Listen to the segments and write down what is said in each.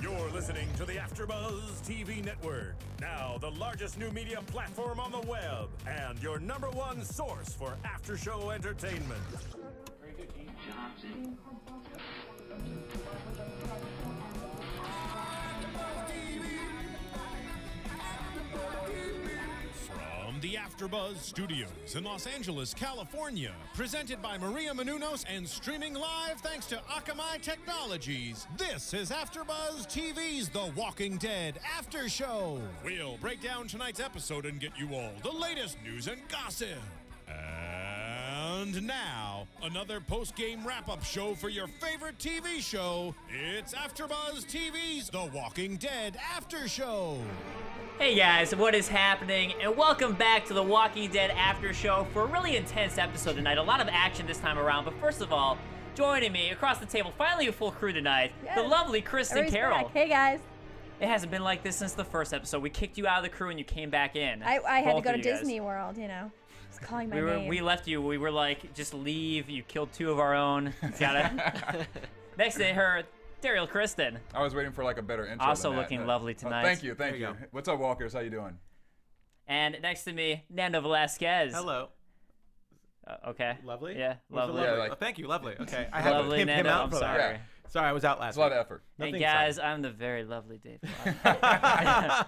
You're listening to the AFTERBUZZ TV network, now the largest new media platform on the web, and your #1 source for after-show entertainment. Very good, Gene. Johnson. From the AFTERBUZZ Studios in Los Angeles, California, presented by Maria Menounos and streaming live thanks to Akamai Technologies, this is AFTERBUZZ TV's The Walking Dead After Show. We'll break down tonight's episode and get you all the latest news and gossip. And now, another post-game wrap-up show for your favorite TV show. It's AFTERBUZZ TV's The Walking Dead After Show. Hey guys, what is happening? And welcome back to The Walking Dead After Show for a really intense episode tonight. A lot of action this time around, but first of all, joining me across the table, finally a full crew tonight, the lovely Kristin Carole. Hey guys. It hasn't been like this since the first episode. We kicked you out of the crew and you came back in. I had to go to Disney World, you know. Just calling my name. We left you. We were like, just leave. You killed 2 of our own. Gotta. Next to her, Derrial Christon. I was waiting for like a better intro. Also looking lovely tonight. Thank you, thank you. What's up, Walkers? How you doing? And next to me, Nando Velasquez. Hello. Okay. Lovely? Yeah, lovely. Yeah, like, oh, thank you, lovely. Okay. I had to Lovely, pimp him Nando, out I'm for that. sorry. Yeah. Sorry, I was out last it's a lot week. of effort. Hey Nothing guys, exciting. I'm the very lovely Dave Klein.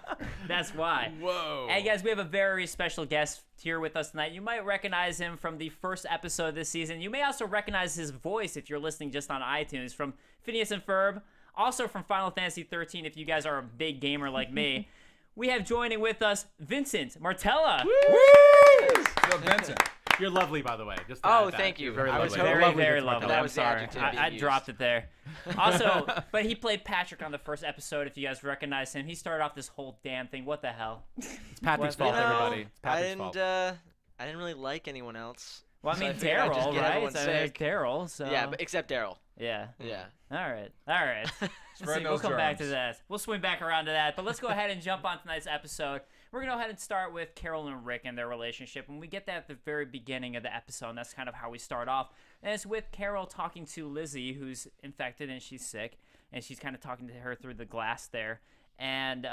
That's why. Whoa. Hey guys, we have a very special guest here with us tonight. You might recognize him from the first episode this season. You may also recognize his voice if you're listening just on iTunes from Phineas and Ferb. Also from Final Fantasy 13 if you guys are a big gamer like me. We have joining with us Vincent Martella. What's up, Vincent? You're lovely, by the way. Just to Oh, add that. thank you. You're very I was lovely. hoping- Very, Lovely, very Mr. lovely. That I'm was the sorry. adjective being I used. dropped it there. Also, but he played Patrick on the first episode, if you guys recognize him. He started off this whole damn thing. What the hell? It's Patrick's Well, fault, you know, everybody. It's Patrick's fault. I didn't really like anyone else. Well, I So mean, figured I'd just Daryl, get right? everyone I mean, it's sick. Daryl, so... Yeah, but except Daryl. Yeah. Yeah. All right. All right. Spread We'll those come back to germs. that. We'll swing back around to that. But let's go ahead and jump on tonight's episode. We're going to go ahead and start with Carole and Rick and their relationship. And we get that at the very beginning of the episode. And that's kind of how we start off. And it's with Carole talking to Lizzie, who's infected and she's sick. And she's kind of talking to her through the glass there. And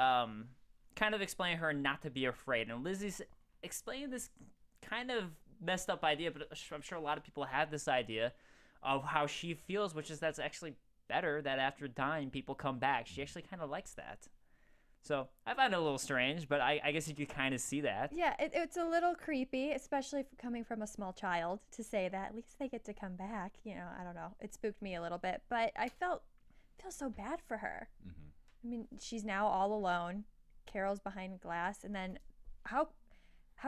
kind of explaining her not to be afraid. And Lizzie's explaining this kind of messed up idea, but I'm sure a lot of people have this idea of how she feels, which is that's actually better that after dying people come back. She actually kind of likes that. So I find it a little strange, but I guess you could kind of see that. Yeah, it's a little creepy, especially coming from a small child to say that at least they get to come back. You know, I don't know. It spooked me a little bit, but I feel so bad for her. I mean, she's now all alone. Carole's behind glass, and then how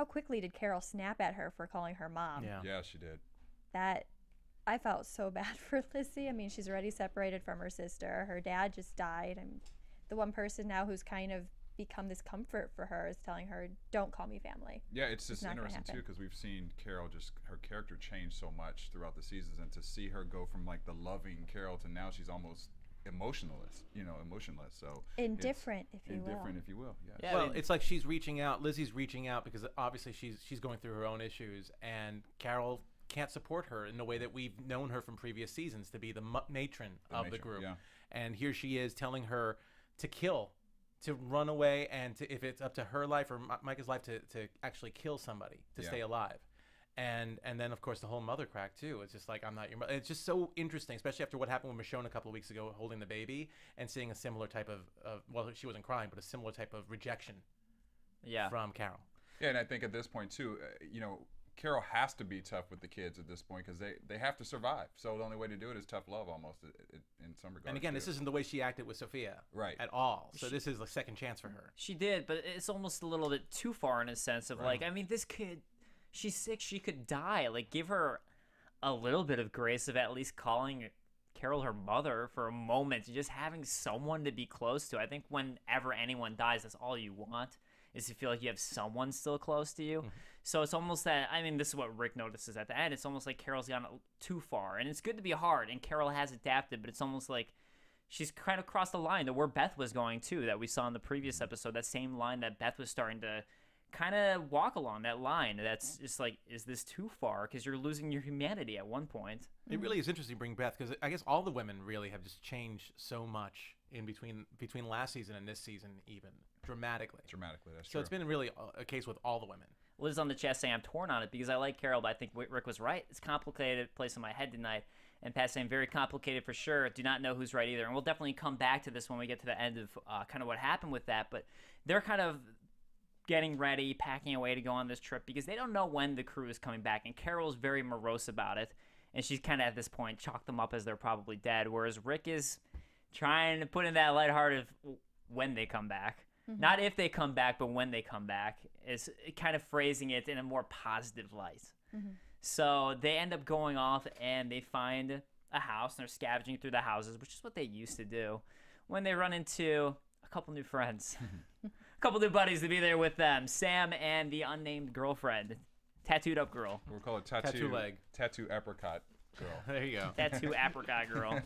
quickly did Carole snap at her for calling her mom? Yeah, she did. That I felt so bad for Lizzie. I mean, she's already separated from her sister. Her dad just died. And the one person now who's kind of become this comfort for her is telling her, don't call me family. Yeah, it's just not gonna interesting too happen. because we've seen Carole her character change so much throughout the seasons, and to see her go from like the loving Carole to now she's almost emotionless. So Indifferent, if you will. indifferent, if you will. Yes. Yeah, Well, it's like she's reaching out. Lizzie's reaching out because obviously she's going through her own issues, and Carole can't support her in the way that we've known her from previous seasons to be the matron of the group. Yeah. And here she is telling her to kill, to run away, and to, if it's up to her life or Micah's life, to actually kill somebody to stay alive. And then of course the whole mother crack too. It's just like, I'm not your mother. It's just so interesting, especially after what happened with Michonne a couple of weeks ago holding the baby and seeing a similar type of well, she wasn't crying, but a similar type of rejection from Carole. Yeah, and I think at this point too, Carole has to be tough with the kids at this point because they have to survive. So the only way to do it is tough love, almost in some regards. And again, too. this isn't the way she acted with Sophia, Right. at all. So this is a second chance for her. She did, but it's almost a little bit too far in a sense of like, I mean, this kid, she's sick, she could die. Like, give her a little bit of grace of at least calling Carole her mother for a moment, just having someone to be close to. I think whenever anyone dies, that's all you want, is to feel like you have someone still close to you. So it's almost that, I mean, this is what Rick notices at the end. It's almost like Carole's gone too far. And it's good to be hard, and Carole has adapted, but it's almost like she's kind of crossed the line to where Beth was going too, that we saw in the previous episode, that same line that Beth was starting to kind of walk along that line. That's just like, is this too far? Because you're losing your humanity at one point. It really is interesting to bring Beth, because I guess all the women really have just changed so much in between last season and this season, even dramatically. Dramatically, that's So true. it's been really a case with all the women. Liz on the chat saying I'm torn on it because I like Carole, but I think Rick was right. It's complicated, place in my head tonight. And Pat saying very complicated for sure. Do not know who's right either. And we'll definitely come back to this when we get to the end of kind of what happened with that. But they're kind of getting ready, packing away to go on this trip because they don't know when the crew is coming back. And Carole's very morose about it. And she's kind of at this point chalked them up as they're probably dead. Whereas Rick is trying to put in that lighthearted when they come back. Not if they come back, but when they come back, is kind of phrasing it in a more positive light. So they end up going off and they find a house and they're scavenging through the houses, which is what they used to do when they run into a couple new friends, a couple new buddies to be there with them, Sam and the unnamed girlfriend, tattooed up girl. We'll call it Tattoo leg. Tattoo apricot girl. There you go. Tattoo apricot girl.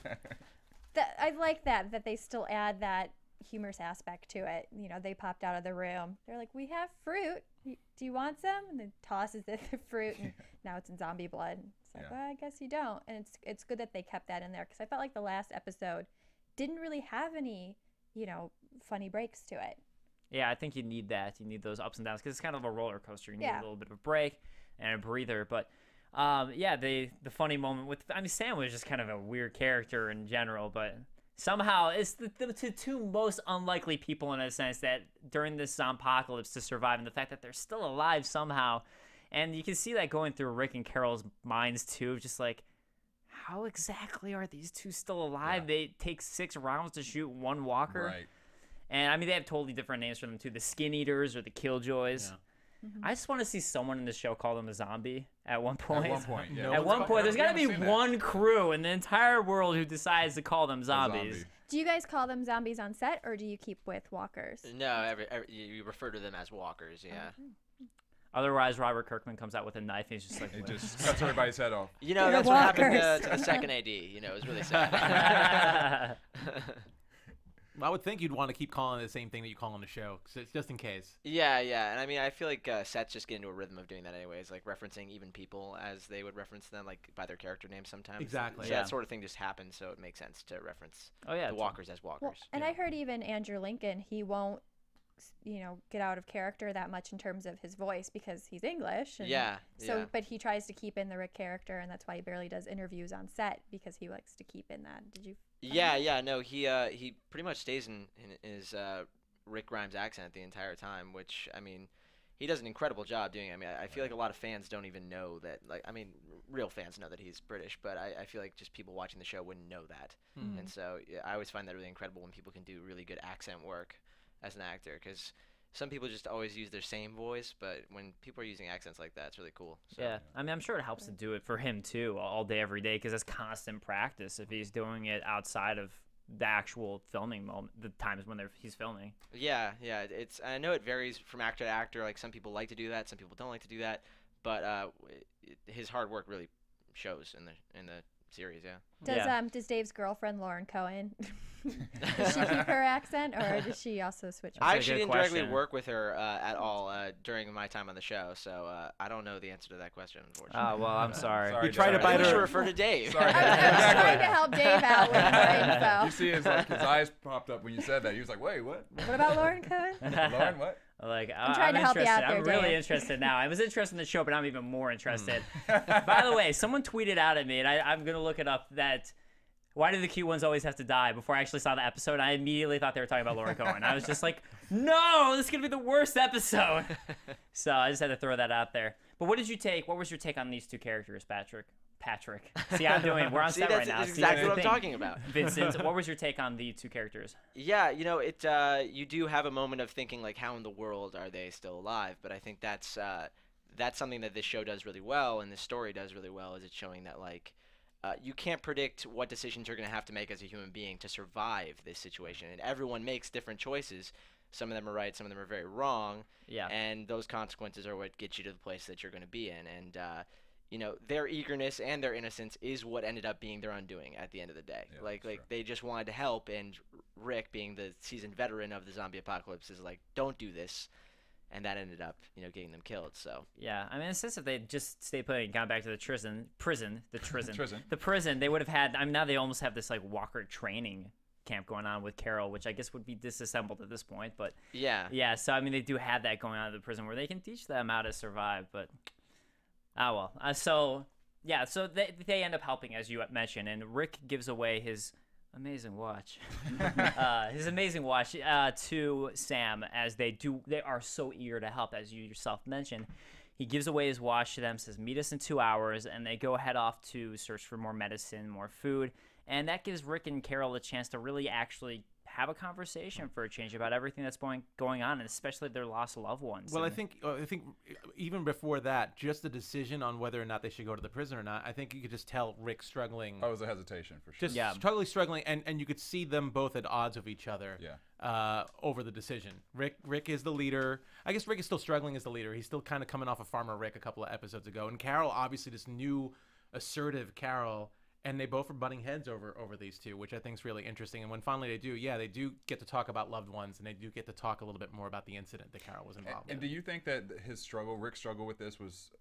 I like that they still add that humorous aspect to it. You know, they popped out of the room. They're like, we have fruit. Do you want some? And then tosses the fruit, and now it's in zombie blood. It's like, well, I guess you don't. And it's good that they kept that in there because I felt like the last episode didn't really have any, funny breaks to it. Yeah, I think you need that. You need those ups and downs because it's kind of a roller coaster. You need a little bit of a break and a breather. But the funny moment with, Sam was just kind of a weird character in general, but somehow it's the two most unlikely people in a sense that during this zompocalypse to survive, and the fact that they're still alive somehow. And you can see that going through Rick and Carole's minds too, just like, how exactly are these two still alive? Yeah. They take 6 rounds to shoot one walker. Right. And they have totally different names for them too, the Skin Eaters or the Killjoys. Yeah. I just want to see someone in the show call them a zombie at one point. At one point, yeah. At one point, there's got to be one crew in the entire world who decides to call them zombies. Do you guys call them zombies on set, or do you keep with walkers? No, you refer to them as walkers, yeah. Otherwise, Robert Kirkman comes out with a knife and he's just like... He just cuts everybody's head off. That's what happened to the second AD. It was really sad. I would think you'd want to keep calling it the same thing that you call on the show, just in case. Yeah. And I feel like sets just get into a rhythm of doing that anyways, like referencing even people as they would reference them, like by their character name sometimes. Exactly. So that sort of thing just happens, so it makes sense to reference the walkers as walkers. Well, and I heard even Andrew Lincoln, he won't, get out of character that much in terms of his voice because he's English. And but he tries to keep in the Rick character, and that's why he barely does interviews on set because he likes to keep in that. Did you? No, he pretty much stays in his Rick Grimes accent the entire time, which he does an incredible job doing. I feel like a lot of fans don't even know that. Real fans know that he's British, but I feel like just people watching the show wouldn't know that. And so I always find that really incredible when people can do really good accent work as an actor, because some people just always use their same voice, but when people are using accents like that, it's really cool. So. Yeah, I'm sure it helps to do it for him too, all day, every day, because it's constant practice if he's doing it outside of the actual filming moment, the times when he's filming. Yeah, I know it varies from actor to actor. Like some people like to do that, some people don't like to do that, but his hard work really shows in the series. Does Dave's girlfriend Lauren Cohen does she keep her accent, or does she also switch? I actually didn't directly work with her at all during my time on the show, so I don't know the answer to that question, unfortunately. Oh, well, I'm sorry. You tried to bite her. You should refer to Dave. I was trying to help Dave out with more info. You see his eyes popped up when you said that. He was like, wait, what? What about Lauren Cohen? Lauren, what? I'm trying to help you out there, I'm really Dave. interested now. I was interested in the show, but I'm even more interested. By the way, someone tweeted out at me, and I'm going to look it up, that why do the cute ones always have to die? Before I actually saw the episode, I immediately thought they were talking about Lauren Cohen. I was just like, no, this is going to be the worst episode. So I just had to throw that out there. But what was your take on these two characters, Patrick? See, we're on set right now. That's exactly what I'm talking about. Vincent, what was your take on the two characters? Yeah, you do have a moment of thinking, like, how in the world are they still alive? But I think that's something that this show does really well, and this story does really well, is it's showing that, like, you can't predict what decisions you're going to have to make as a human being to survive this situation. And everyone makes different choices. Some of them are right, some of them are very wrong. Yeah. And those consequences are what get you to the place that you're going to be in. And, their eagerness and their innocence is what ended up being their undoing at the end of the day. Yeah, they just wanted to help, and Rick, being the seasoned veteran of the zombie apocalypse, is like, don't do this. And that ended up, getting them killed. So yeah, in a sense, if they just stayed put and gone back to the prison, they would have had. Now they almost have this like Walker training camp going on with Carole, which I guess would be disassembled at this point. But Yeah. So I mean, they do have that going on in the prison where they can teach them how to survive. But well. So they end up helping, as you mentioned, and Rick gives away his amazing watch, to Sam, as they are so eager to help, as you yourself mentioned. He gives away his watch to them, says, meet us in 2 hours, and they go head off to search for more medicine, more food, and that gives Rick and Carole a chance to really actually have a conversation for a change about everything that's going on, and especially their lost loved ones. Well, and I think even before that, just the decision on whether or not they should go to the prison or not, I think you could just tell Rick struggling. Oh, it was a hesitation for sure. Just struggling, and you could see them both at odds with each other. Over the decision. Rick is the leader. I guess Rick is still struggling as the leader. He's still kind of coming off of Farmer Rick a couple of episodes ago, and Carole, obviously this new, assertive Carole. And they both are butting heads over these two, which I think is really interesting. And when finally they do get to talk about loved ones, and they do get to talk a little bit more about the incident that Carole was involved in. And do you think that Rick's struggle with this was,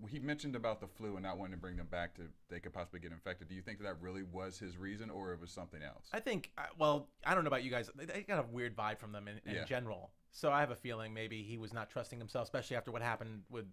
he mentioned about the flu and not wanting to bring them back they could possibly get infected. Do you think that really was his reason, or it was something else? I think, well, I don't know about you guys. They got a weird vibe from them in general. So I have a feeling maybe he was not trusting himself, especially after what happened with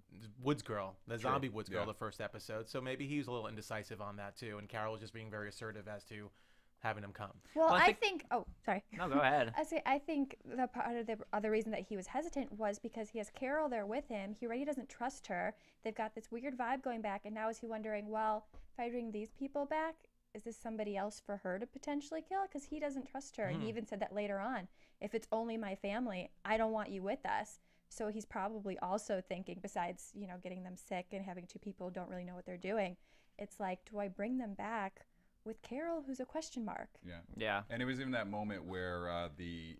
Woods Girl, the zombie Woods Girl, the first episode. So maybe he was a little indecisive on that too, and Carole was just being very assertive as to having him come. Well, I think oh, sorry. No, go ahead. I think the part of the other reason that he was hesitant was because he has Carole there with him. He already doesn't trust her. They've got this weird vibe going back, and now is he wondering, well, if I bring these people back, is this somebody else for her to potentially kill? Because he doesn't trust her. And he even said that later on. If it's only my family, I don't want you with us. So he's probably also thinking, besides, getting them sick and having two people who don't really know what they're doing, it's like, do I bring them back with Carole, who's a question mark? Yeah. And it was even that moment where the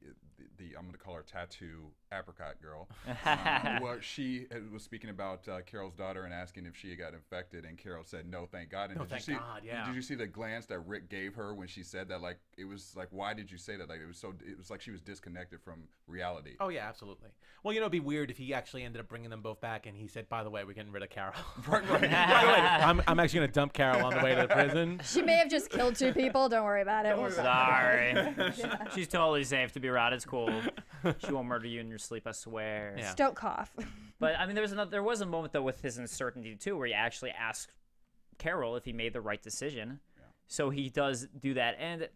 I'm going to call her tattoo apricot girl. Well, she was speaking about Carole's daughter and asking if she had got infected, and Carole said no, thank God. And God, yeah. Did you see the glance that Rick gave her when she said that? Like, it was like, why did you say that? Like, it was like she was disconnected from reality. Oh yeah, absolutely. Well, it'd be weird if he actually ended up bringing them both back, and he said, by the way, we're getting rid of Carole. Right. By the way, I'm actually going to dump Carole on the way to the prison. She may have just killed two people. Don't worry about it. Sorry. She's totally safe to be around. It's cool. She won't murder you in your sleep, I swear. Yeah. Just don't cough. But I mean, there was a moment though with his uncertainty too, where he actually asked Carole if he made the right decision. Yeah. So he does do that, and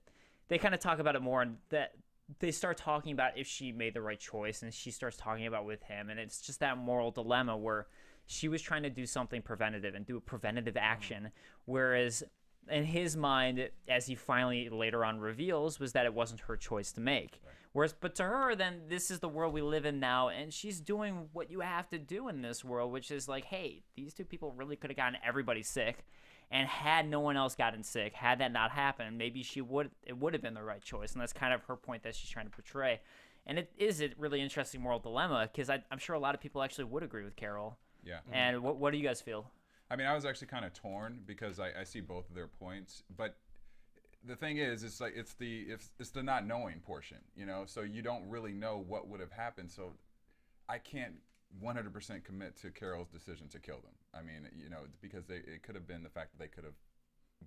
they kind of talk about it more, and that they start talking about if she made the right choice, and she starts talking about with him, and it's just that moral dilemma where she was trying to do something preventative and do a preventative action, whereas in his mind, as he finally later on reveals, was that it wasn't her choice to make. Right. Whereas, but to her, then this is the world we live in now, and she's doing what you have to do in this world, which is like, hey, these two people really could have gotten everybody sick, and had no one else gotten sick, had that not happened, maybe it would have been the right choice, and that's kind of her point that she's trying to portray. And it is a really interesting moral dilemma, because I'm sure a lot of people actually would agree with Carole. Yeah. And what do you guys feel? I mean, I was actually kind of torn because I see both of their points, but the thing is, it's like it's the not knowing portion, So you don't really know what would have happened. So I can't 100% commit to Carole's decision to kill them. I mean, because it could have been the fact that they could have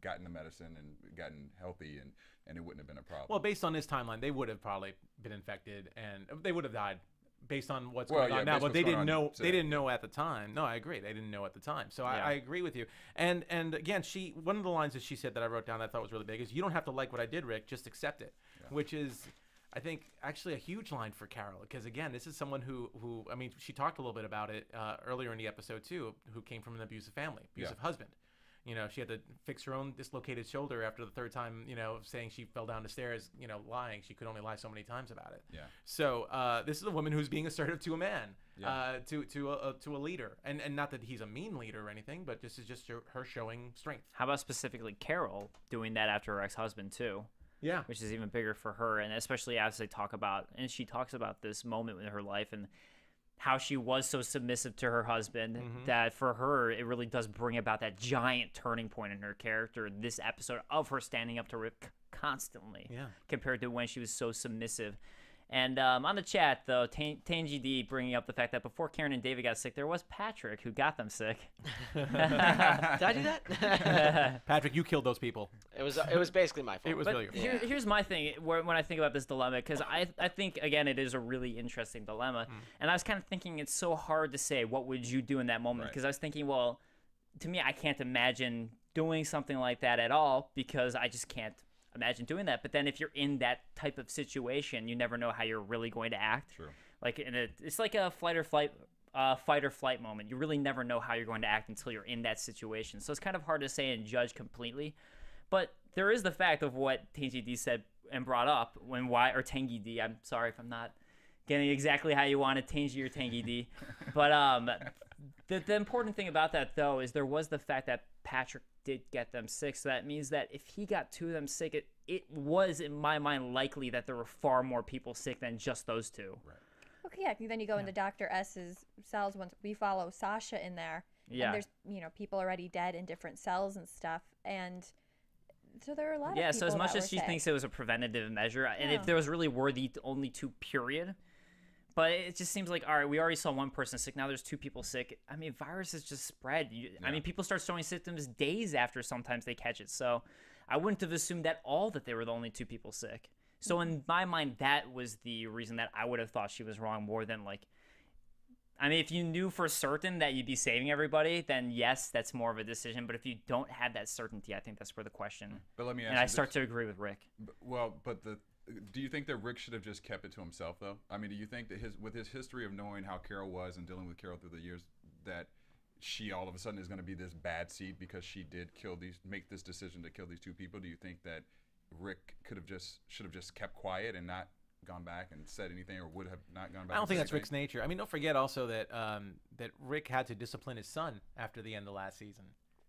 gotten the medicine and gotten healthy, and it wouldn't have been a problem. Well, based on this timeline, they would have probably been infected, and they would have died. Based on what's going on now, but they didn't know. They didn't know at the time. No, I agree. They didn't know at the time. So I agree with you. And again, one of the lines that she said that I wrote down that I thought was really big is, "You don't have to like what I did, Rick. Just accept it," which is, I think, actually a huge line for Carole, because again, this is someone who I mean, she talked a little bit about it earlier in the episode too, who came from an abusive family, abusive husband. She had to fix her own dislocated shoulder after the third time, saying she fell down the stairs, lying. She could only lie so many times about it. Yeah. So this is a woman who's being assertive to a man, to a leader. And not that he's a mean leader or anything, but this is just her showing strength. How about specifically Carole doing that after her ex-husband too? Yeah. Which is even bigger for her, and especially as they talk about, and she talks about this moment in her life and how she was so submissive to her husband, that for her, it really does bring about that giant turning point in her character, this episode of her standing up to Rick constantly, compared to when she was so submissive. And on the chat, though, Tangy D bringing up the fact that before Karen and David got sick, there was Patrick who got them sick. Did I do that? Patrick, you killed those people. It was basically my fault. It was really your fault. Here's my thing when I think about this dilemma, because I think, again, it is a really interesting dilemma. And I was kind of thinking it's so hard to say what would you do in that moment, because I was thinking, well, to me, I can't imagine doing something like that at all, because I just can't imagine doing that. But then if you're in that type of situation, you never know how you're really going to act. True. Like it's like a fight or flight moment. You really never know how you're going to act until you're in that situation. So it's kind of hard to say and judge completely. But there is the fact of what Tangy D said and brought up or Tangy D. I'm sorry if I'm not getting exactly how you want it, Tangy or Tangy D. But the important thing about that, though, is there was the fact that Patrick did get them sick. So that means that if he got two of them sick, it was, in my mind, likely that there were far more people sick than just those two. Right. Okay, yeah. Then you go into Dr. S's cells. Once we follow Sasha in there, Yeah. and there's people already dead in different cells and stuff, and so there are a lot of Yeah, people so as much that as were she sick. thinks it was a preventative measure, and Yeah. if there was really worthy only two, period. But it just seems like, all right, we already saw one person sick. Now there's two people sick. I mean, viruses just spread. I mean, people start showing symptoms days after sometimes they catch it. So I wouldn't have assumed at all that they were the only two people sick. So in my mind, that was the reason that I would have thought she was wrong more than like, I mean, if you knew for certain that you'd be saving everybody, then yes, that's more of a decision. But if you don't have that certainty, I think that's where the question. But let me ask and you I start this. to agree with Rick. Do you think that Rick should have just kept it to himself, though? I mean, do you think that with his history of knowing how Carole was and dealing with Carole through the years, that she all of a sudden is going to be this bad seed because she did make this decision to kill these two people? Do you think that Rick should have just kept quiet and not gone back and said anything, or would have not gone back? I don't think and that's said Rick's nature. I mean, don't forget also that that Rick had to discipline his son after the end of last season.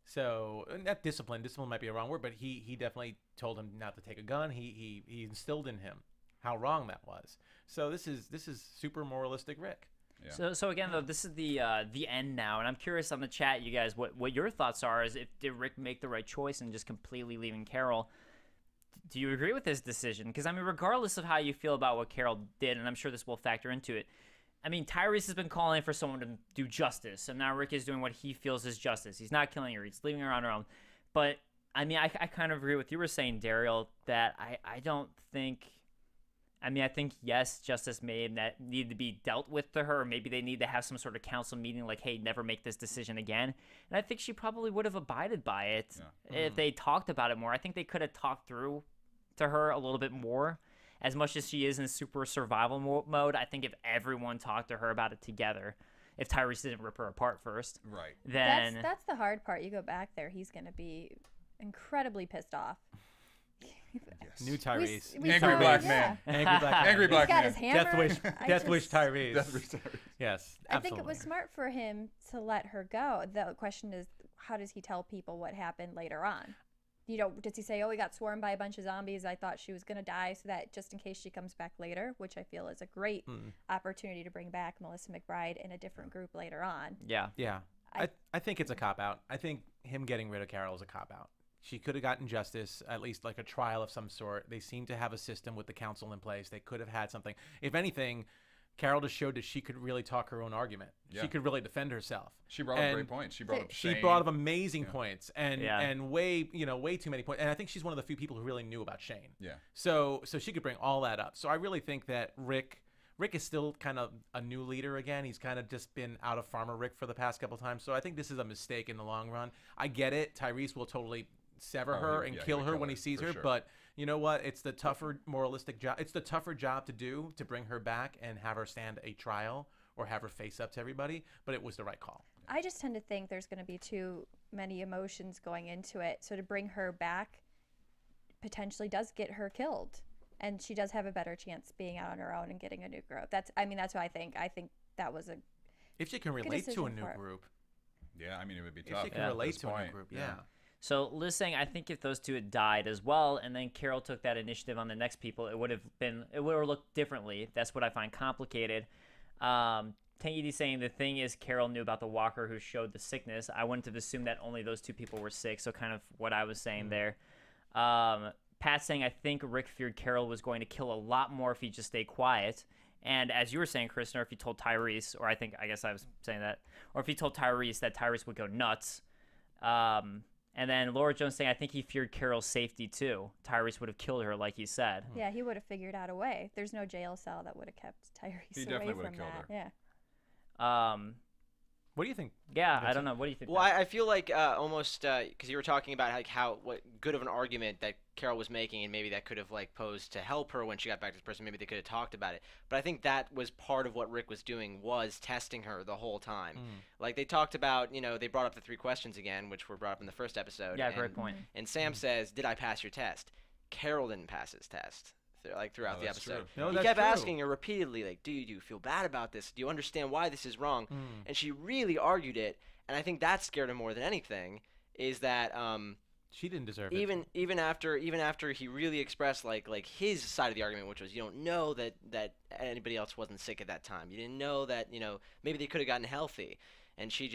So not discipline might be a wrong word, but he definitely told him not to take a gun. He instilled in him how wrong that was. So this is super moralistic Rick. Yeah. So again, though, this is the end now, and I'm curious on the chat, you guys, what your thoughts are. Is did Rick make the right choice in just completely leaving Carole? Do you agree with this decision? Because I mean, regardless of how you feel about what Carole did, and I'm sure this will factor into it. I mean, Tyrese has been calling for someone to do justice, and now Rick is doing what he feels is justice. He's not killing her; he's leaving her on her own. But I mean, I kind of agree with you were saying, Derrial, that I don't think. I mean, I think yes, justice may need to be dealt with to her. Or maybe they need to have some sort of council meeting, like, hey, never make this decision again. And I think she probably would have abided by it if they talked about it more. I think they could have talked through to her a little bit more. As much as she is in super survival mode, I think if everyone talked to her about it together, if Tyrese didn't rip her apart first, Right. then That's the hard part. You go back there, he's going to be incredibly pissed off. Yes. New Tyrese. We Angry saw black it, man. yeah. Angry black man. Angry He's black got man. his hammer. Death wish Tyrese. Death wish Tyrese. Yes, I absolutely. think it was smart for him to let her go. The question is, how does he tell people what happened later on? Does he say, oh, we got swarmed by a bunch of zombies, I thought she was going to die, so that just in case she comes back later, which I feel is a great opportunity to bring back Melissa McBride in a different group later on. yeah. Yeah, I think it's a cop-out. I think him getting rid of Carole is a cop-out. She could have gotten justice, at least like a trial of some sort. They seem to have a system with the council in place. They could have had something. If anything, Carole just showed that she could really talk her own argument. Yeah. She could really defend herself. She brought up great points. She brought up She Shane. brought up amazing points and Yeah. way too many points. And I think she's one of the few people who really knew about Shane. Yeah. So she could bring all that up. So I really think that Rick is still kind of a new leader again. He's kind of just been out of Farmer Rick for the past couple times. So I think this is a mistake in the long run. I get it. Tyrese will totally sever her and kill her when he sees her. Sure. But you know what? It's the tougher moralistic job. It's the tougher job to do, to bring her back and have her stand a trial or have her face up to everybody. But it was the right call. I just tend to think there's going to be too many emotions going into it. So to bring her back potentially does get her killed. And she does have a better chance being out on her own and getting a new group. That's what I think. I think that was a If she can good relate to a decision new for her. group. Yeah, I mean, it would be If tough. she can at relate this to a new point. group, yeah. So Liz saying, I think if those two had died as well, and then Carole took that initiative on the next people, it would have looked differently. That's what I find complicated. Tangy D saying the thing is Carole knew about the walker who showed the sickness. I wouldn't have assumed that only those two people were sick. So kind of what I was saying there. Pat saying, I think Rick feared Carole was going to kill a lot more if he just stayed quiet. And as you were saying, Kristin, or if he told Tyrese, or I guess I was saying that, or if he told Tyrese that Tyrese would go nuts. And then Laura Jones saying, I think he feared Carole's safety too. Tyrese would have killed her, like he said. Yeah, he would have figured out a way. There's no jail cell that would have kept Tyrese He away definitely from would have killed that. her. Yeah. What do you think? Yeah, I don't know. What do you think? Well, I feel like almost because you were talking about like what good of an argument that Carole was making, and maybe that could have like posed to help her when she got back to this person. Maybe they could have talked about it. But I think that was part of what Rick was doing, was testing her the whole time. Like they talked about, they brought up the 3 questions again, which were brought up in the first episode. Yeah, great point. And Sam says, "Did I pass your test?" Carole didn't pass his test. Throughout the that's episode. true. No, He that's kept true. asking her repeatedly, like, do you feel bad about this? Do you understand why this is wrong? And she really argued it, and I think that scared him more than anything, is that She didn't deserve it. even after he really expressed like his side of the argument, which was you don't know that anybody else wasn't sick at that time. You didn't know that, maybe they could have gotten healthy. And she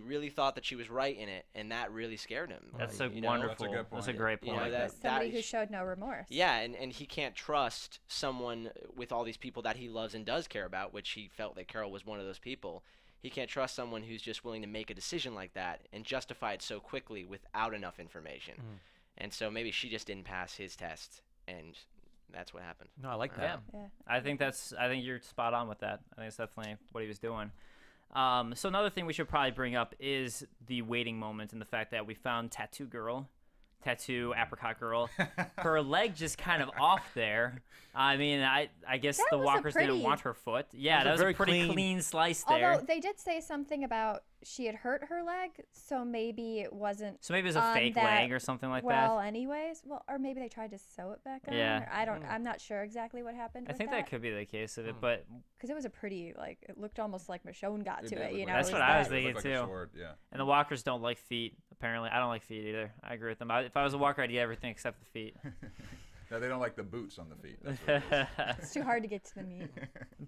really thought that she was right in it, and that really scared him. That's you know? wonderful. That's a good That's a point. great You know, point. that- Somebody who showed no remorse. Yeah, and he can't trust someone with all these people that he loves and does care about, which he felt that Carole was one of those people. He can't trust someone who's just willing to make a decision like that and justify it so quickly without enough information. And so maybe she just didn't pass his test, and that's what happened. No, I like Yeah. that. Yeah. I think you're spot on with that. I think it's definitely what he was doing. So another thing we should probably bring up is the waiting moment and the fact that we found Tattoo Apricot Girl. Her leg just kind of off there. I mean, I guess That the was a walkers didn't pretty- want her foot. Yeah, that was a very pretty clean- clean slice there. Although they did say something about she had hurt her leg, so maybe it wasn't. So maybe it was a on fake that leg or something like well, that. anyways, or maybe they tried to sew it back on. Yeah. Or I'm not sure exactly what happened. I with think that could be the case of it, but because it was a pretty it looked almost like Michonne got to did it. look You know, like That's it what I was that- It thinking looked like a too. sword, yeah. and the walkers don't like feet. Apparently, I don't like feet either. I agree with them. If I was a walker, I'd eat everything except the feet. No, they don't like the boots on the feet. That's what it is. It's too hard to get to the meat.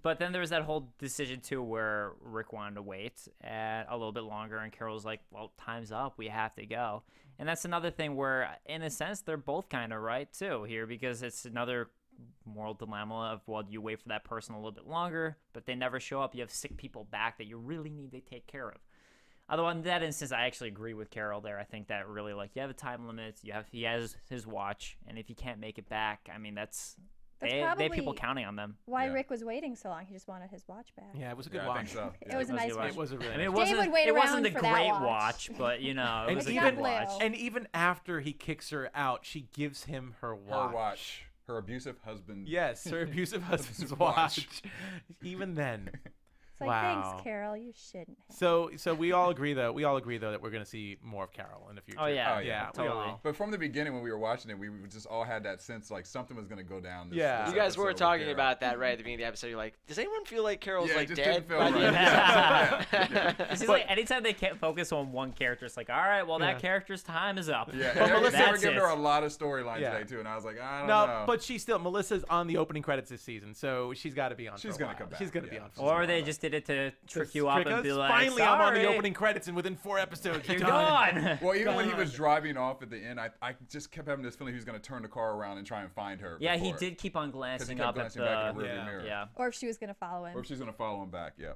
But then there was that whole decision too where Rick wanted to wait a little bit longer, and Carol was like, well, time's up, we have to go. And that's another thing where, in a sense, they're both kind of right too here, because it's another moral dilemma of, well, you wait for that person a little bit longer, but they never show up. You have sick people back that you really need to take care of. Although in that instance, I actually agree with Carole there. I think that really, you have a time limit. He has his watch, and if you can't make it back, I mean, they have people probably counting on them. Why Yeah. Rick was waiting so long? He just wanted his watch back. Yeah, it was a good Yeah, I watch. think so. It was a nice watch. It was a really I mean, it nice wasn't, would wait it wasn't around a for that great watch. but it And was a even- good watch. And even after he kicks her out, she gives him her watch. Her watch. Her abusive husband. Yes, her abusive husband's Husband's watch. watch. Even then. It's like, Wow. thanks, Carole. You shouldn't have. So we all agree though. that we're gonna see more of Carole in the future. Oh, yeah. Oh, yeah. we Totally. all- But from the beginning when we were watching it, we just all had that sense like something was going to go down. Yeah. This You guys were episode with talking Carole. about that right at the beginning of the episode. You're like, does anyone feel like Carol's Yeah, it like just dead? didn't feel by the right. end? Yeah. It seems like anytime they can't focus on one character, it's like, all right, well, Yeah. that character's time is up. Yeah, But and Melissa- they were That's giving it. her a lot of storylines Yeah. today too, and I was like, I don't No, know. but Melissa's on the opening credits this season, so she's got to be on. She's for a gonna while. come back, She's gonna be yeah. on. Or they just did it to trick you up and be like, finally, I'm on the "Sorry, opening credits, and within 4 episodes, you're done. gone. Well, even when he God. was driving off at the end, I just kept having this feeling he was going to turn the car around and try and find her. Yeah, he before. did keep on 'Cause he glancing kept up glancing at back in the. the rearview Yeah. mirror. Yeah. Or if she was gonna follow him. Or if she's going to follow him back, yeah.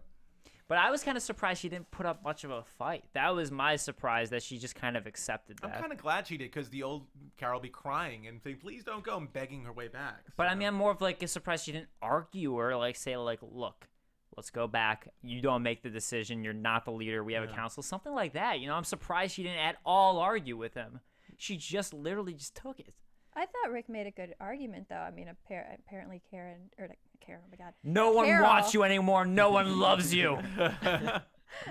But I was kind of surprised she didn't put up much of a fight. That was my surprise, that she just kind of accepted I'm that. kind of glad she did, because the old Carol be crying and saying, "Please don't go," and begging her way back. But So- I mean, I'm more of like a surprise she didn't argue or say look, let's go back. You don't make the decision. You're not the leader. We have a council. Something like that. I'm surprised she didn't at all argue with him. She just literally just took it. I thought Rick made a good argument, though. I mean, apparently Karen, oh my God, No one Carole. wants you anymore. No one loves you.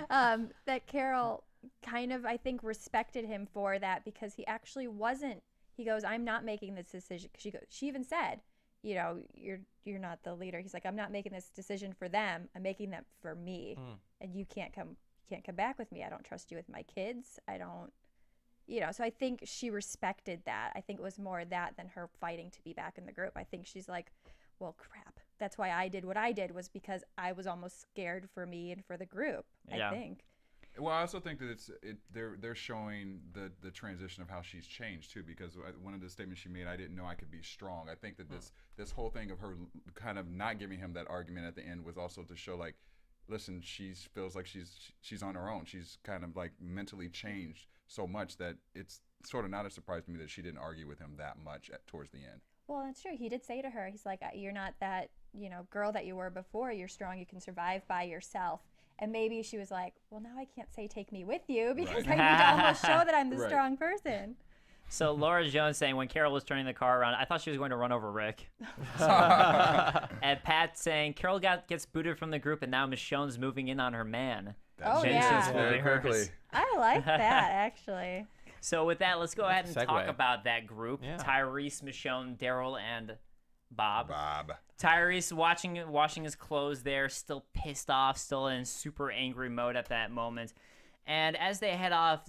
that Carole kind of, I think, respected him for that, because he actually wasn't. He goes, "I'm not making this decision." She even said, you're not the leader. He's like, "I'm not making this decision for them. I'm making them for me. And you can't come back with me. I don't trust you with my kids. I don't." So I think she respected that. I think it was more that than her fighting to be back in the group. I think she's like, well, crap. That's why I did what I did, was because I was almost scared for me and for the group, Yeah. I think. Well, I also think that they're showing the transition of how she's changed too, because one of the statements she made, I didn't know I could be strong. I think that this whole thing of her kind of not giving him that argument at the end was also to show like, listen, she feels like she's on her own. She's kind of like mentally changed so much that it's sort of not a surprise to me that she didn't argue with him that much towards the end. Well, that's true. He did say to her, he's like, you're not that, girl that you were before. You're strong. You can survive by yourself. And maybe she was like, well, now I can't say take me with you because I need to almost show that I'm the strong person. So Laura Jones saying when Carole was turning the car around, I thought she was going to run over Rick. And Pat saying Carole gets booted from the group and now Michonne's moving in on her man. Oh, yeah. Very quickly. I like that, actually. So with that, let's go ahead and Segue. talk about that group. Yeah. Tyrese, Michonne, Derrial, and Bob. Tyrese washing his clothes there, still pissed off, still in super angry mode at that moment. And as they head off,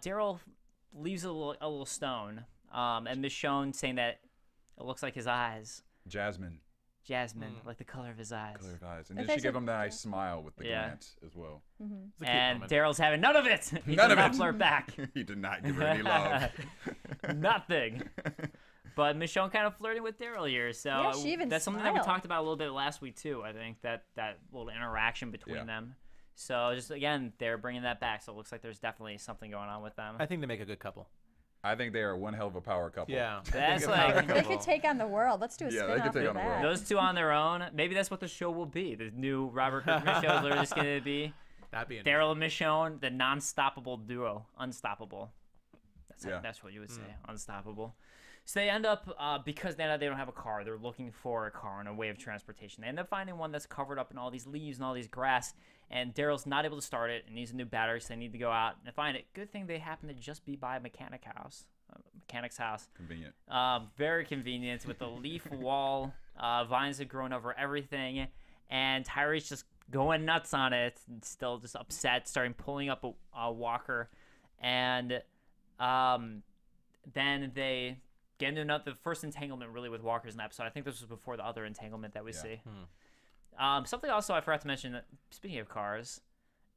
Derrial leaves a little stone. And Michonne saying that it looks like his eyes. Jasmine, like the color of his eyes. And then she gave him that nice smile with the glance as well. And Daryl's having none of it. He did not flirt back. He did not give her any love. Nothing. But Michonne kind of flirting with Derrial here, so Yeah, she even that's something that we smiled. talked about a little bit last week too. I think that little interaction between them. So just again, they're bringing that back. So it looks like there's definitely something going on with them. I think they make a good couple. I think they are one hell of a power couple. Yeah. That's They make a power like They couple. could take on the world. Let's do a Yeah, they spin-off could take of on the that. world. those two on their own. Maybe that's what the show will be. The new Robert Kirkman show is literally just going to be That'd be Derrial and Michonne, the non-stoppable duo, unstoppable. That's what you would say, unstoppable. So they end up, because they don't have a car, they're looking for a car and a way of transportation. They end up finding one that's covered up in all these leaves and all these grass, and Daryl's not able to start it and needs a new battery, so they need to go out and find it. Good thing they happen to just be by a mechanic's house. Convenient. Very convenient with the leaf wall. Vines have grown over everything, and Tyrese just going nuts on it, and still just upset, starting pulling up a walker, and then they get into the first entanglement really with walkers in the episode. I think this was before the other entanglement that we see. Something also I forgot to mention, speaking of cars,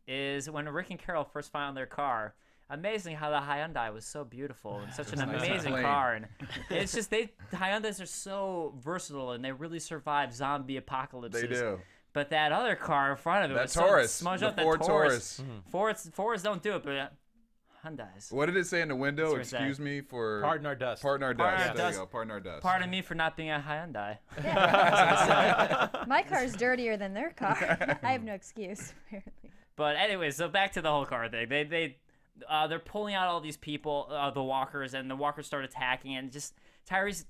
is when Rick and Carole first found their car. Amazing how the Hyundai was so beautiful and such an amazing car, and it's just Hyundais are so versatile and they really survive zombie apocalypses. They do. But that other car in front of it That was Taurus, so smudged the up. That Ford Taurus. Taurus. Fords don't do it, but Hyundais. What did it say in the window? That's what it Excuse me for... Pardon our dust. Pardon our Pardon dust. our There you dust. go. Pardon our dust. Pardon me for not being a Hyundai. My car's dirtier than their car. I have no excuse, apparently. But anyway, so back to the whole car thing. They're pulling out all these people, the walkers, and the walkers start attacking, and just Tyrese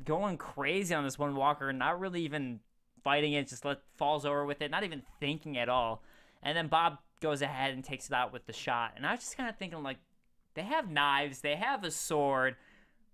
going crazy on this one walker, not really even fighting it, just falls over with it, not even thinking at all. And then Bob goes ahead and takes it out with the shot. And I was just kind of thinking, like, they have knives, they have a sword.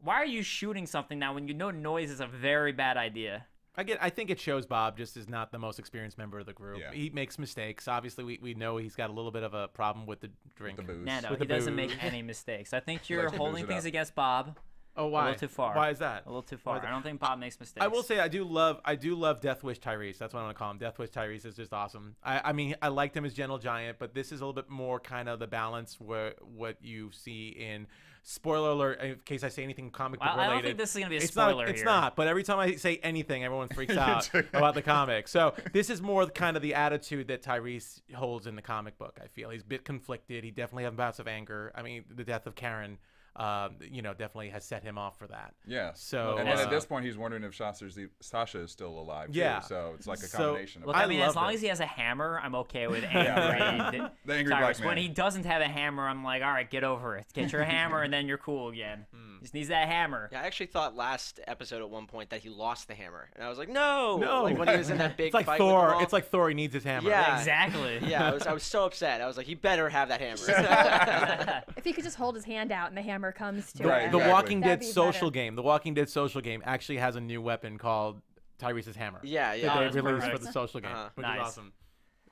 Why are you shooting something now when you know noise is a very bad idea? I think it shows Bob just is not the most experienced member of the group. Yeah. He makes mistakes. Obviously, we know he's got a little bit of a problem with the drink. The booze. No, With he the doesn't booze. make any mistakes. I think you're likes to holding booze it things up. against Bob Oh, a why? little too far. Why is that? A little too Why far. is that? I don't think Bob makes mistakes. I will say I do love Death Wish Tyrese. That's what I'm gonna call him. Death Wish Tyrese is just awesome. I mean I liked him as Gentle Giant, but this is a little bit more kind of the balance where what you see in. Spoiler alert! In case I say anything comic book I related, don't think this is gonna be a it's spoiler not. It's here. not. But every time I say anything, everyone freaks out about the comic. So this is more kind of the attitude that Tyrese holds in the comic book. I feel he's a bit conflicted. He definitely has bouts of anger. I mean, the death of Karen, definitely has set him off for that. Yeah. So and then at this point, he's wondering if Sasha is still alive. Yeah. Too. So it's like a So- combination Look, of. I mean, as love long this. as he has a hammer, I'm okay with angry. right. The angry black Tyrese. man. When he doesn't have a hammer, I'm like, all right, get over it. Get your hammer, and then you're cool again. Just needs that hammer. Yeah, I actually thought last episode at one point that he lost the hammer, and I was like, no, No. like when he was in that big It's like fight Thor. with them all. It's like Thor. He needs his hammer. Yeah. Exactly. Yeah, I was so upset. I was like, he better have that hammer. If he could just hold his hand out and the hammer comes to Right, him. The exactly. Walking That'd Dead be social better. game. The Walking Dead social game actually has a new weapon called Tyrese's hammer. yeah, That yeah. they that's released for perfect. the social game, which Nice. is awesome.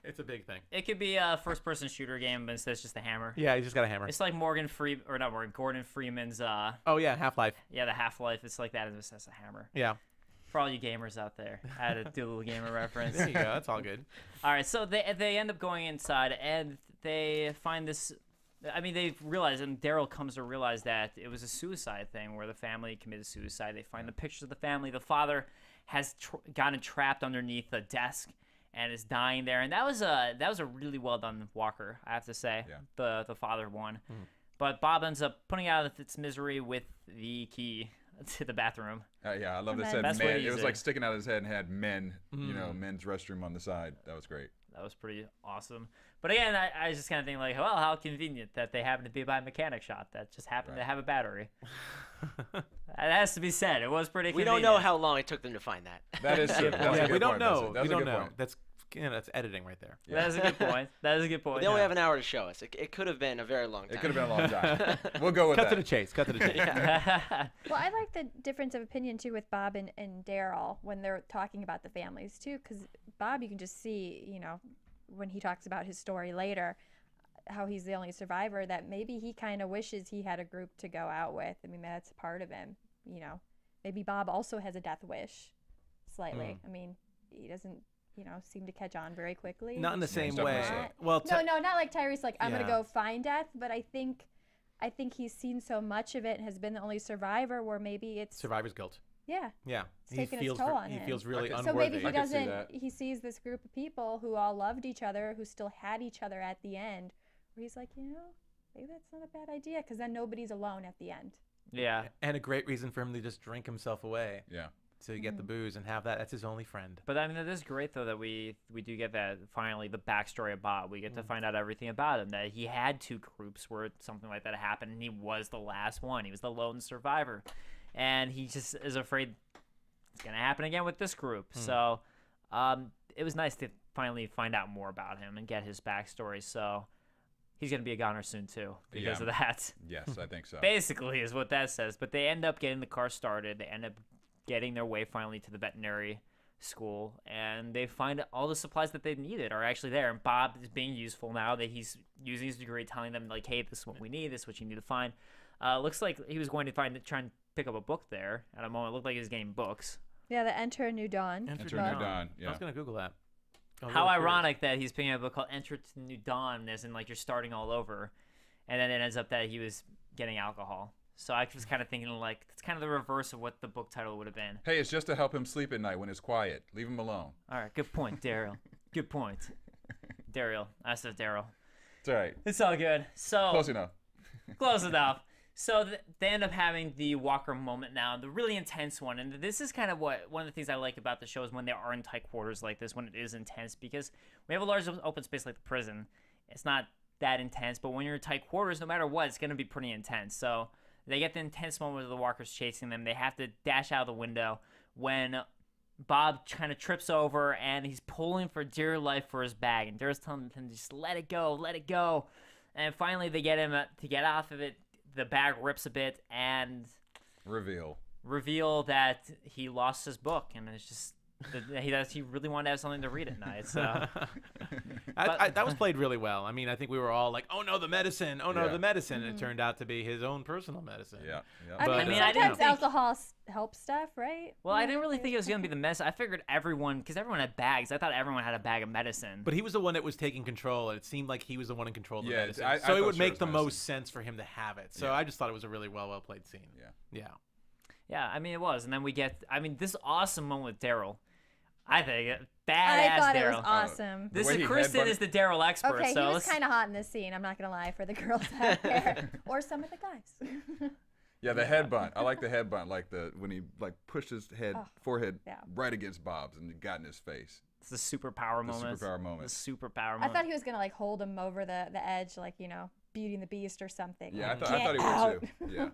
It's a big thing. It could be a first-person shooter game, but instead it's just a hammer. Yeah, he's just got a hammer. It's like Gordon Freeman's, Oh yeah, Half-Life. the Half-Life. It's like that. It's just a hammer. Yeah. For all you gamers out there, I had to do a little gamer reference. There you go. That's all good. All right, so they end up going inside, and they find this. I mean, they realize, and Derrial comes to realize that it was a suicide thing where the family committed suicide. They find the pictures of the family. The father has gotten trapped underneath a desk and is dying there, and that was a really well done Walker, I have to say. Yeah. The father one, but Bob ends up putting out of its misery with the key to the bathroom. Yeah, I love that And it then- said Best way men. to It was use like it. sticking out his head and had men, you know, men's restroom on the side. That was great. That was pretty awesome. But again, I was just kind of thinking like, well, how convenient that they happen to be by a mechanic shop that just happened to have a battery. That has to be said. It was pretty We convenient. don't know how long it took them to find that. That is true. That's a Yeah, good we don't point, know. Vincent. That's We a don't good know. point. That's editing right there. That is a good point. That is a good point. They only have an hour to show us. It could have been a very long time. It could have been a long time. We'll go with Cut that. to the chase. Cut to the chase. Well, I like the difference of opinion too with Bob and Derrial when they're talking about the families too, because Bob, you can just see, you know, when he talks about his story later, how he's the only survivor, that maybe he kind of wishes he had a group to go out with. I mean, that's part of him, you know. Maybe Bob also has a death wish, slightly. I mean, he doesn't, you know, seem to catch on very quickly. Not in the same definitely way. so. Well, No, not like Tyrese, like, I'm Yeah. gonna go find death, but I think he's seen so much of it and has been the only survivor where maybe it's survivor's guilt. yeah. Yeah, It's taking its toll on he him. feels really I unworthy. So maybe he I could see doesn't. that. He sees this group of people who all loved each other, who still had each other at the end. Where he's like, you know, maybe that's not a bad idea, because then nobody's alone at the end. Yeah. And a great reason for him to just drink himself away Yeah. to get the booze and have that. That's his only friend. But I mean, it is great though that we do get that finally the backstory of Bob. We get to find out everything about him. That he had two groups where something like that happened, and he was the last one. He was the lone survivor, and he just is afraid it's gonna happen again with this group. So, it was nice to finally find out more about him and get his backstory. So, he's gonna be a goner soon too because Yeah. of that. Yes, I think so. Basically, is what that says. But they end up getting the car started. They end up getting their way finally to the veterinary school, and they find all the supplies that they needed are actually there. And Bob is being useful now that he's using his degree, telling them like, "Hey, this is what we need. This is what you need to find." Looks like he was going to try and pick up a book there at a moment. It looked like he was getting books. Yeah, the Enter a New Dawn. Enter but- New Dawn. I Yeah. was gonna Google that. I was How really curious. ironic that he's picking up a book called Enter to New Dawn, as in like you're starting all over, and then it ends up that he was getting alcohol. So I was kind of thinking like it's kind of the reverse of what the book title would have been. Hey, it's just to help him sleep at night when it's quiet. Leave him alone. All right, good point, Derrial. Good point, Derrial. I said Derrial. It's all right. It's all good. So Close enough. close enough. So they end up having the Walker moment now, the really intense one. And this is kind of what one of the things I like about the show is when they are in tight quarters like this, when it is intense, because we have a large open space like the prison. It's not that intense, but when you're in tight quarters, no matter what, it's going to be pretty intense. So they get the intense moment of the Walkers chasing them. They have to dash out of the window when Bob kind of trips over and he's pulling for dear life for his bag. And Daryl's telling him, just let it go, let it go. And finally they get him to get off of it. The bag rips a bit and reveal that he lost his book, and it's just he really wanted to have something to read at night. So that was played really well. I mean, I think we were all like, "Oh no, the medicine! Oh no, Yeah. the medicine!" And it turned out to be his own personal medicine. Yeah. Yeah. I But, mean, I didn't sometimes think- alcohol helps stuff, right? well, I didn't really think it was gonna be the mess. I figured everyone, because everyone had bags. I thought everyone had a bag of medicine. But he was the one that was taking control, and it seemed like he was the one in control of the Yeah, medicine. I so thought it would sure it make was the medicine. most sense for him to have it. So Yeah. I just thought it was a really well played scene. Yeah. Yeah. Yeah, I mean it was, and then we get, I mean, this awesome moment with Derrial. I think I badass thought it was Derrial. awesome. This way is he Kristin headbutted- is the Derrial expert. Okay, so he was let's- kind of hot in this scene. I'm not gonna lie for the girls out there, or some of the guys. Yeah, the head bunt. I like the head bunt, like when he like pushed his forehead yeah. right against Bob's and it got in his face. It's the superpower moment. superpower moment. The superpower I moment. thought he was gonna like hold him over the edge, like, you know, Beauty and the Beast or something. Yeah, like, I thought he "Get would too. Yeah.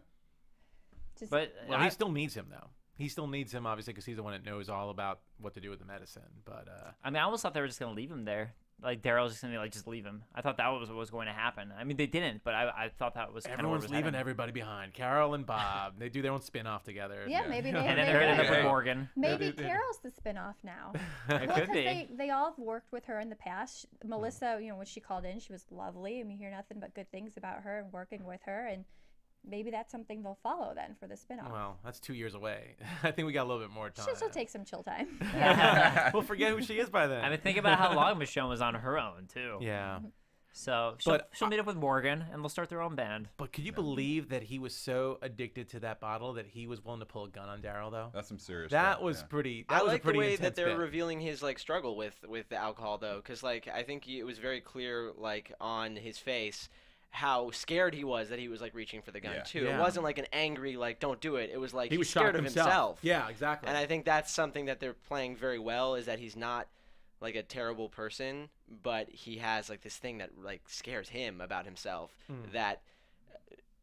Just, But Well, he still needs him though. He still needs him, obviously, because he's the one that knows all about what to do with the medicine. But I mean, I almost thought they were just gonna leave him there. Like Daryl's just gonna be like, just leave him. I thought that was what was going to happen. I mean, they didn't, but I thought that was kind of everyone's leaving everybody behind. Carole and Bob, they do their own spin-off together. yeah, maybe they. And then they're gonna end up with Hey. Morgan. Maybe Carol's the spinoff now. It Well, could 'cause be. they all have worked with her in the past. Melissa, you know, when she called in, she was lovely, and we hear nothing but good things about her and working with her. And maybe that's something they'll follow then for the spinoff. Well, that's 2 years away. I think we got a little bit more time. She'll take some chill time. We'll forget who she is by then. I mean, think about how long Michonne was on her own too. Yeah. So she'll meet up with Morgan, and they'll start their own band. But could you believe that he was so addicted to that bottle that he was willing to pull a gun on Derrial, though? That's some serious That stuff, was yeah. pretty. I That was like a pretty the way intense that they're bit. revealing his like struggle with the alcohol though, because like I think it was very clear like on his face how scared he was that he was like reaching for the gun Yeah. too. Yeah. It wasn't like an angry like don't do it. It was like He was scared shocked of himself. himself. Yeah, exactly. And I think that's something that they're playing very well is that he's not like a terrible person, but he has like this thing that like scares him about himself that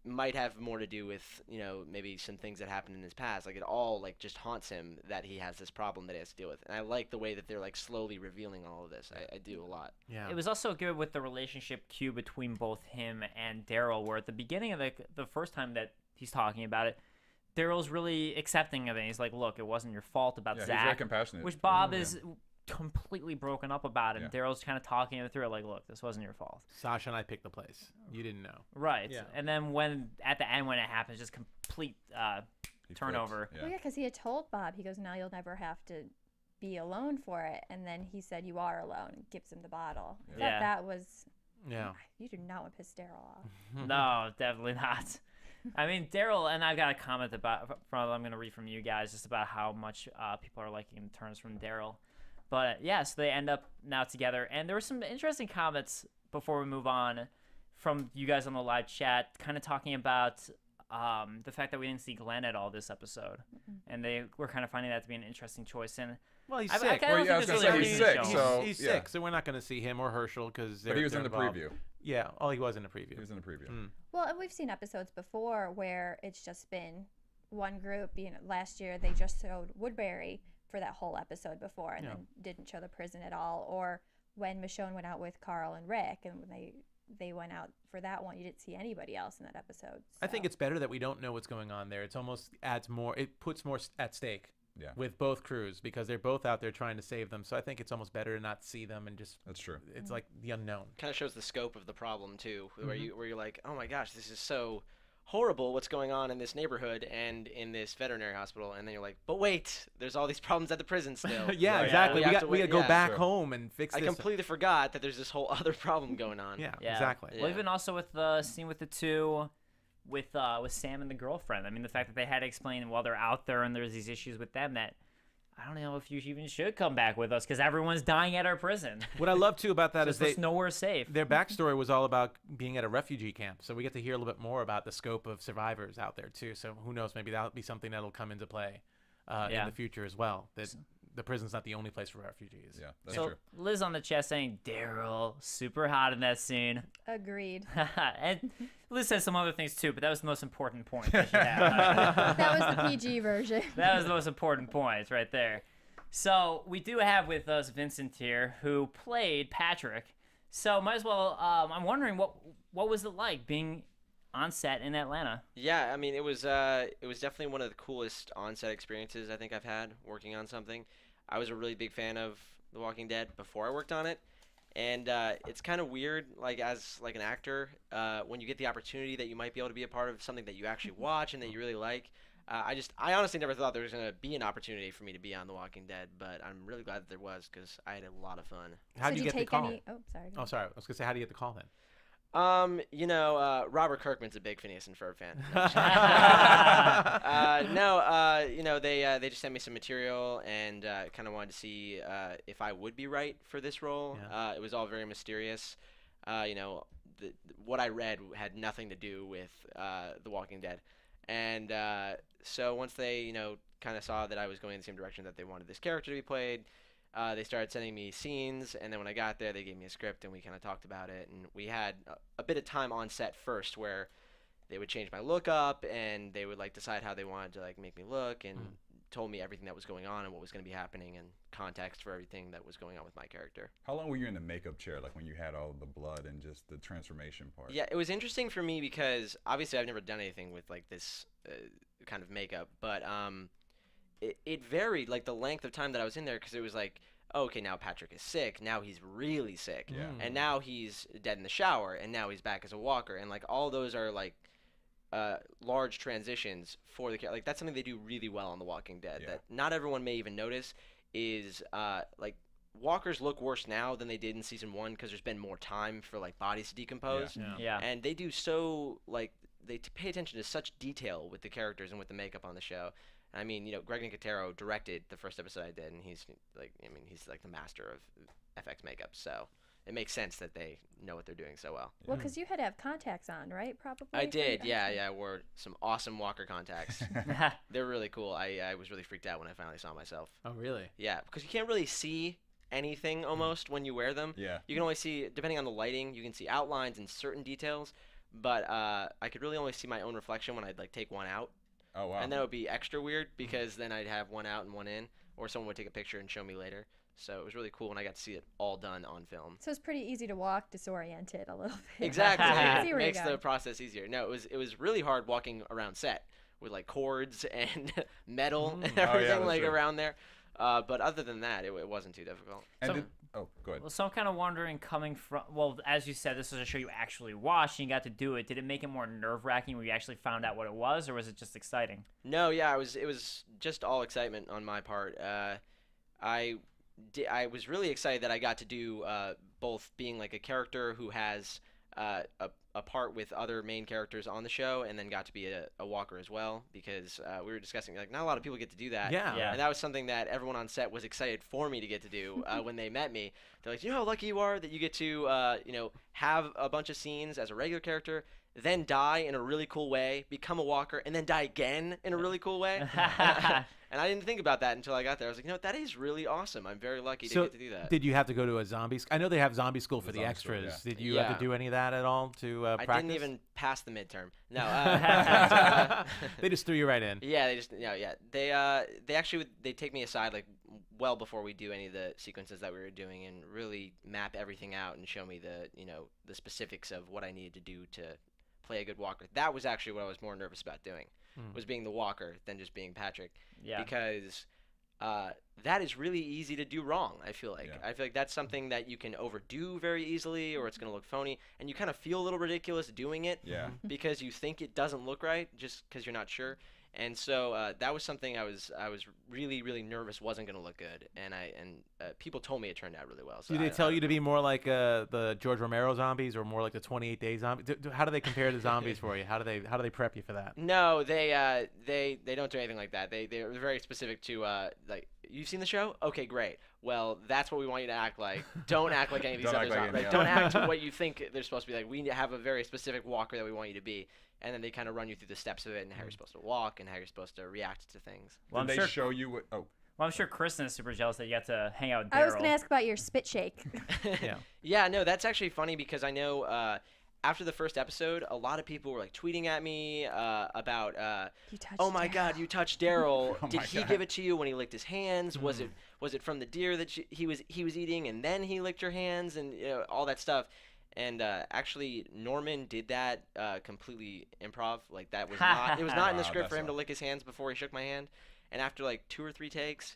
might have more to do with, you know, maybe some things that happened in his past. Like it all like just haunts him that he has this problem that he has to deal with. And I like the way that they're like slowly revealing all of this. I do a lot. Yeah. It was also good with the relationship cue between both him and Derrial, where at the beginning of the first time that he's talking about it, Daryl's really accepting of it. He's like, "Look, it wasn't your fault about Yeah, he's Zach," very compassionate. which Bob is completely broken up about, and Yeah. Daryl's kind of talking him through it, like, "Look, this wasn't your fault." Sasha and I picked the place. You didn't know. Right. Yeah. And then at the end when it happens, just complete He turnover. flipped, Well, yeah, because he had told Bob, he goes, now you'll never have to be alone for it. And then he said, you are alone, and gives him the bottle. I thought Yeah. that was, Yeah. you do not want to piss Daryl off. No, definitely not. I mean, Derrial, and I've got a comment I'm going to read from you guys just about how much people are liking the turns from Derrial. But yeah, so they end up now together. And there were some interesting comments before we move on from you guys on the live chat, kind of talking about the fact that we didn't see Glenn at all this episode. And they were kind of finding that to be an interesting choice. And Well, he's I sick. kinda don't Well, yeah, I think was there's gonna really say he's anything sick, to show. so He's yeah. sick, so we're not going to see him or Herschel because But he was in the involved. preview. Yeah. Oh, he was in the preview. He was in the preview. Well, and we've seen episodes before where it's just been one group. You know, last year they just showed Woodbury for that whole episode before, and then didn't show the prison at all. Or when Michonne went out with Carl and Rick, and when they went out for that one, you didn't see anybody else in that episode. I think so. it's better that we don't know what's going on there. It's almost adds more. It puts more at stake. Yeah. With both crews because they're both out there trying to save them. So I think it's almost better to not see them and just. That's true. It's like the unknown. Kind of shows the scope of the problem too, where you're like, oh my gosh, this is so horrible. What's going on in this neighborhood and in this veterinary hospital? And then you're like, but wait, there's all these problems at the prison still. Yeah, Right. exactly. We have to We got to wait- go yeah. back Sure. home and fix I this. completely forgot that there's this whole other problem going on. Yeah, Yeah. exactly. Well, even also with the scene with the two, with Sam and the girlfriend. I mean, the fact that they had to explain while they're out there and there's these issues with them that I don't know if you even should come back with us because everyone's dying at our prison. What I love too about that So is it's just nowhere safe. their backstory was all about being at a refugee camp. So we get to hear a little bit more about the scope of survivors out there too. So who knows? Maybe that'll be something that'll come into play in the future as well. That the prison's not the only place for refugees. Yeah, that's So true. Liz on the chat saying Derrial super hot in that scene, Agreed. and Liz says some other things too, but that was the most important point that she had. That was the PG version. That was the most important point right there. So we do have with us Vincent here, who played Patrick. So might as well. I'm wondering what was it like being on set in Atlanta? Yeah, I mean, it was definitely one of the coolest on-set experiences I think I've had working on something. I was a really big fan of The Walking Dead before I worked on it, and it's kind of weird, like as like an actor, when you get the opportunity that you might be able to be a part of something that you actually watch and that you really like. I honestly never thought there was going to be an opportunity for me to be on The Walking Dead, but I'm really glad that there was because I had a lot of fun. How So did you get the take call? any? Oh, sorry. Oh, sorry. I was gonna say, how do you get the call then? Robert Kirkman's a big Phineas and Ferb fan. They just sent me some material and kind of wanted to see if I would be right for this role. Yeah. It was all very mysterious. What I read had nothing to do with The Walking Dead, and so once they kind of saw that I was going in the same direction that they wanted this character to be played. They started sending me scenes, and then when I got there, they gave me a script, and we kind of talked about it. And we had a bit of time on set first where they would change my look up, and they would decide how they wanted to make me look, and told me everything that was going on and what was going to be happening, and context for everything that was going on with my character. How long were you in the makeup chair, like when you had all the blood and just the transformation part? Yeah, it was interesting for me because obviously I've never done anything with this kind of makeup, but it varied, the length of time that I was in there, because it was okay, now Patrick is sick, now he's really sick, Yeah. and now he's dead in the shower, and now he's back as a walker, and all those are large transitions for the character. Like that's something they do really well on The Walking Dead. Yeah. That not everyone may even notice is like walkers look worse now than they did in season 1 because there's been more time for like bodies to decompose. Yeah. And they do so like they pay attention to such detail with the characters and with the makeup on the show. I mean, you know, Greg Nicotero directed the first episode I did, and he's like, I mean, he's like the master of FX makeup. So it makes sense that they know what they're doing so well. Well, because you had to have contacts on, right? Probably. I for did, the- yeah. I wore some awesome Walker contacts. They're really cool. I was really freaked out when I finally saw myself. Oh, really? Yeah, because you can't really see anything almost when you wear them. Yeah. You can only see, depending on the lighting, you can see outlines and certain details. But I could really only see my own reflection when I'd like take one out. Oh wow. And then it would be extra weird because then I'd have one out and one in, or someone would take a picture and show me later. So it was really cool when I got to see it all done on film. So it's pretty easy to walk disoriented a little bit. Exactly. I It see where makes you're the going. process easier. No, it was really hard walking around set with like cords and metal and Oh, yeah, everything that's like true. around there. But other than that, it wasn't too difficult. And So- did, oh, go ahead. Well, so I'm kind of wondering, coming from, well, as you said, this was a show you actually watched and you got to do it. Did it make it more nerve-wracking when you actually found out what it was, or was it just exciting? No, yeah, it was just all excitement on my part. I was really excited that I got to do both being like a character who has a part with other main characters on the show, and then got to be a walker as well, because we were discussing like not a lot of people get to do that. Yeah. Yeah. And that was something that everyone on set was excited for me to get to do when they met me. They're like, you know how lucky you are that you get to have a bunch of scenes as a regular character, then die in a really cool way, become a walker, and then die again in a really cool way. And I didn't think about that until I got there. I was like, you know what, that is really awesome. I'm very lucky to So get to do that. did you have to go to a zombie? I know they have zombie school for The the zombie school, extras. yeah. Did you have Yeah. to do any of that at all to I practice? didn't even pass the midterm. No. They just threw you right in. Yeah, they just they actually they take me aside like well before we do any of the sequences that we were doing and really map everything out and show me the specifics of what I needed to do to play a good walker. That was actually what I was more nervous about doing, was being the walker than just being Patrick. Yeah. Because that is really easy to do wrong, I feel like. Yeah. I feel like that's something that you can overdo very easily, or it's going to look phony, and you kind of feel a little ridiculous doing it Yeah. because you think it doesn't look right just because you're not sure. And so that was something I was really, really nervous wasn't going to look good, and people told me it turned out really well. So Do they tell you to be more like the George Romero zombies, or more like the 28 Day zombies? How do they compare the zombies for you? How do they prep you for that? No, they don't do anything like that. They're very specific to like, you've seen the show? Okay, great. Well, that's what we want you to act like. Don't act like any of these Don't other act like zombies. any Like, don't other. act to what you think they're supposed to be like. We have a very specific walker that we want you to be. And then they kind of run you through the steps of it and how you're supposed to walk and how you're supposed to react to things. Well, Did I'm they sure. show you what? Oh, Well, I'm sure Kristin is super jealous that you got to hang out with I was going to Derrial. ask about your spit shake. Yeah. Yeah, no, that's actually funny because I know after the first episode, a lot of people were like tweeting at me about, You touched oh my God, Daryl. you touched Daryl. Oh Did my he God. give it to you when he licked his hands? Was it from the deer that he was eating and then he licked your hands and all that stuff? And actually, Norman did that completely improv. Like that was not it was not in the Wow, script for that's him to awesome. lick his hands before he shook my hand. And after like 2 or 3 takes,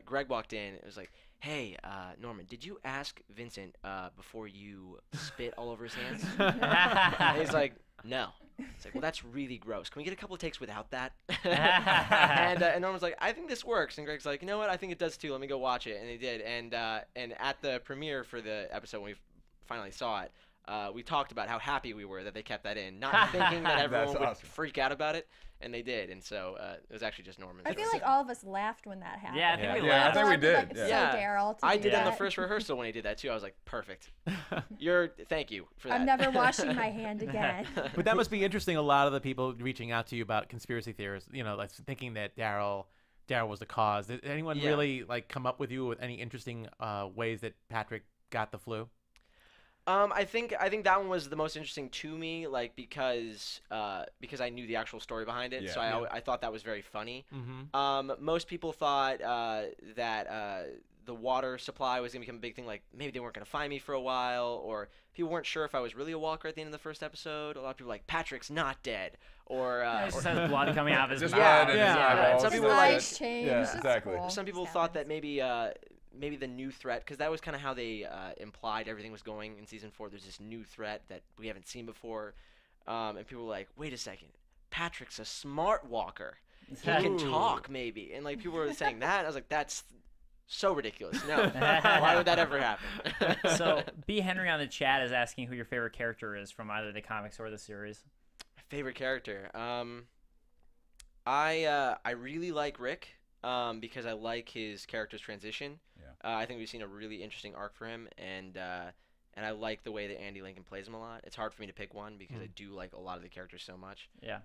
Greg walked in. It was like, hey, Norman, did you ask Vincent before you spit all over his hands? And he's like, no. It's like, well, that's really gross. Can we get a couple of takes without that? And Norman's like, I think this works. And Greg's like, you know what? I think it does too. Let me go watch it. And they did. And at the premiere for the episode when we finally saw it, we talked about how happy we were that they kept that in, not thinking that everyone would awesome. freak out about it. And they did. And so it was actually just Norman. I feel like all of us laughed when that happened. Yeah, I think we Yeah, I laughed. think we I feel like did, it's yeah. so Daryl to I do did on the that. first rehearsal when he did that too. I was like, perfect. Thank you for that. I'm never washing my hand again. But that must be interesting. A lot of the people reaching out to you about conspiracy theorists, like thinking that Daryl was the cause. Did anyone Yeah. really like come up with you with any interesting ways that Patrick got the flu? I think that one was the most interesting to me, like because I knew the actual story behind it, Yeah. so Yeah. I thought that was very funny. Mm-hmm. Most people thought that the water supply was gonna become a big thing. Like maybe they weren't gonna find me for a while, or people weren't sure if I was really a walker at the end of the first episode. A lot of people were like, Patrick's not dead, or He just has blood coming out of his just mouth. blood in yeah, his yeah. eyeballs. Some His people were like- eyes changed. Yeah, It's exactly. cool. some people This thought that happens. maybe the new threat, because that was kind of how they implied everything was going in season 4. There's this new threat that we haven't seen before. and people were like, "Wait a second, Patrick's a smart walker. He can talk, maybe." And like people were saying that, and I was like, "That's so ridiculous. No, why would that ever happen?" So B. Henry on the chat is asking who your favorite character is from either the comics or the series. Favorite character. I really like Rick because I like his character's transition. Yeah. I think we've seen a really interesting arc for him, and I like the way that Andy Lincoln plays him a lot. It's hard for me to pick one because I do like a lot of the characters so much. Yeah.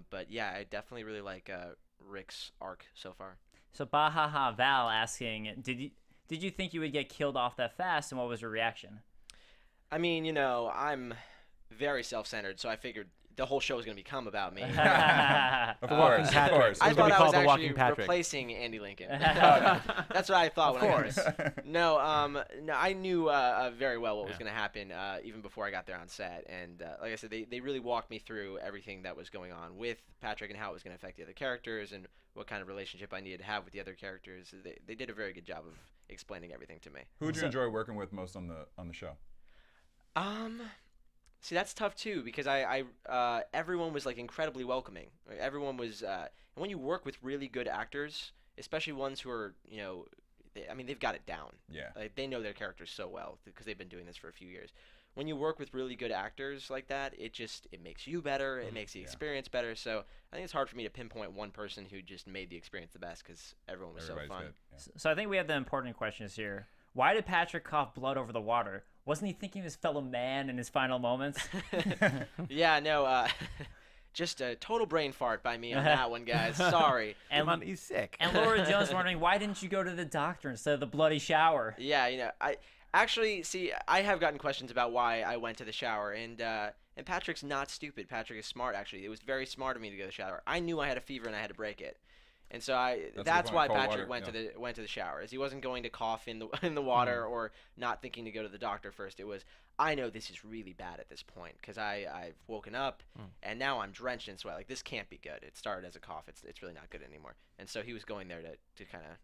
But yeah, I definitely really like Rick's arc so far. So Bahaha Val asking, did you think you would get killed off that fast, and what was your reaction? I mean, you know, I'm very self-centered, so I figured the whole show was going to become about me. Of course, of course. I It's gonna thought be I was called The actually Walking Patrick. replacing Andy Lincoln. That's what I thought. Of when course. No, I knew very well what was going to happen even before I got there on set. And like I said, they really walked me through everything that was going on with Patrick and how it was going to affect the other characters and what kind of relationship I needed to have with the other characters. They did a very good job of explaining everything to me. Who would you enjoy working with most on the show? See, that's tough too because everyone was like incredibly welcoming. Like, everyone was, and when you work with really good actors, especially ones who are, you know, they've got it down. Yeah. Like, they know their characters so well because they've been doing this for a few years. When you work with really good actors like that, it makes you better. It makes the experience better. So I think it's hard for me to pinpoint one person who just made the experience the best because everyone was Everybody's so fun. good. Yeah. So I think we have the important questions here. Why did Patrick cough blood over the water? Wasn't he thinking of his fellow man in his final moments? Yeah, no, just a total brain fart by me on that one, guys. Sorry. And He's sick. And Laura Jones wondering, why didn't you go to the doctor instead of the bloody shower? Yeah, you know, I have gotten questions about why I went to the shower, and Patrick's not stupid. Patrick is smart, actually. It was very smart of me to go to the shower. I knew I had a fever and I had to break it. And so that's why Patrick went to the shower. Is he wasn't going to cough in the water or not thinking to go to the doctor first. It was, I know this is really bad at this point because I've woken up and now I'm drenched in sweat. Like, this can't be good. It started as a cough. It's really not good anymore. And so he was going there to kind of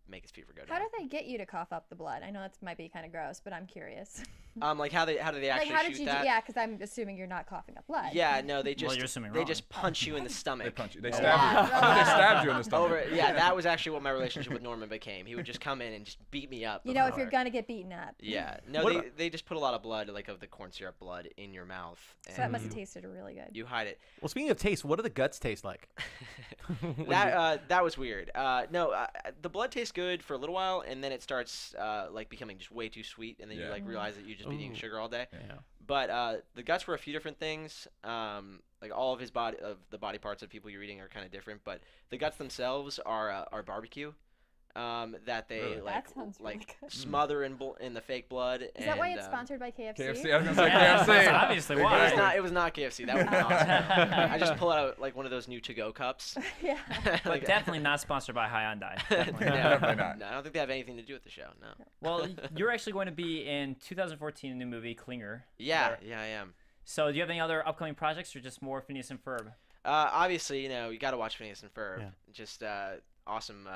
make his fever go down. How do they get you to cough up the blood? I know that might be kind of gross, but I'm curious. Like how do they actually like, how did shoot you that? Yeah, because I'm assuming you're not coughing up blood. Yeah, no, they just you're assuming they wrong. just punch you in the stomach. They punch you. They stab you. They stabbed you in the stomach. Yeah, that was actually what my relationship with Norman became. He would just come in and just beat me up. You know, if you're gonna get beaten up. Yeah, no, they just put a lot of blood, like of the corn syrup blood, in your mouth. So that must have tasted really good. You hide it. Well, speaking of taste, what do the guts taste like? That was weird. No, the blood tastes good for a little while, and then it starts like becoming just way too sweet, and then you like realize that you've just been eating sugar all day. Yeah. But the guts were a few different things. Like all of the body parts of people you're eating are kind of different, but the guts themselves are barbecue. That they Really? That sounds really good. smother in the fake blood. Is that why it's sponsored by KFC? KFC. I was gonna say Yeah, KFC. that's obviously why. It was not KFC. That would be awesome. I just pull out like one of those new to-go cups. Yeah. But definitely not sponsored by Hyundai. Definitely. No, Definitely not. No, I don't think they have anything to do with the show. No. Well, you're actually going to be in 2014 a new movie, Klinger. Yeah, I am. So do you have any other upcoming projects or just more Phineas and Ferb? Obviously, you know, you got to watch Phineas and Ferb. Yeah. Just awesome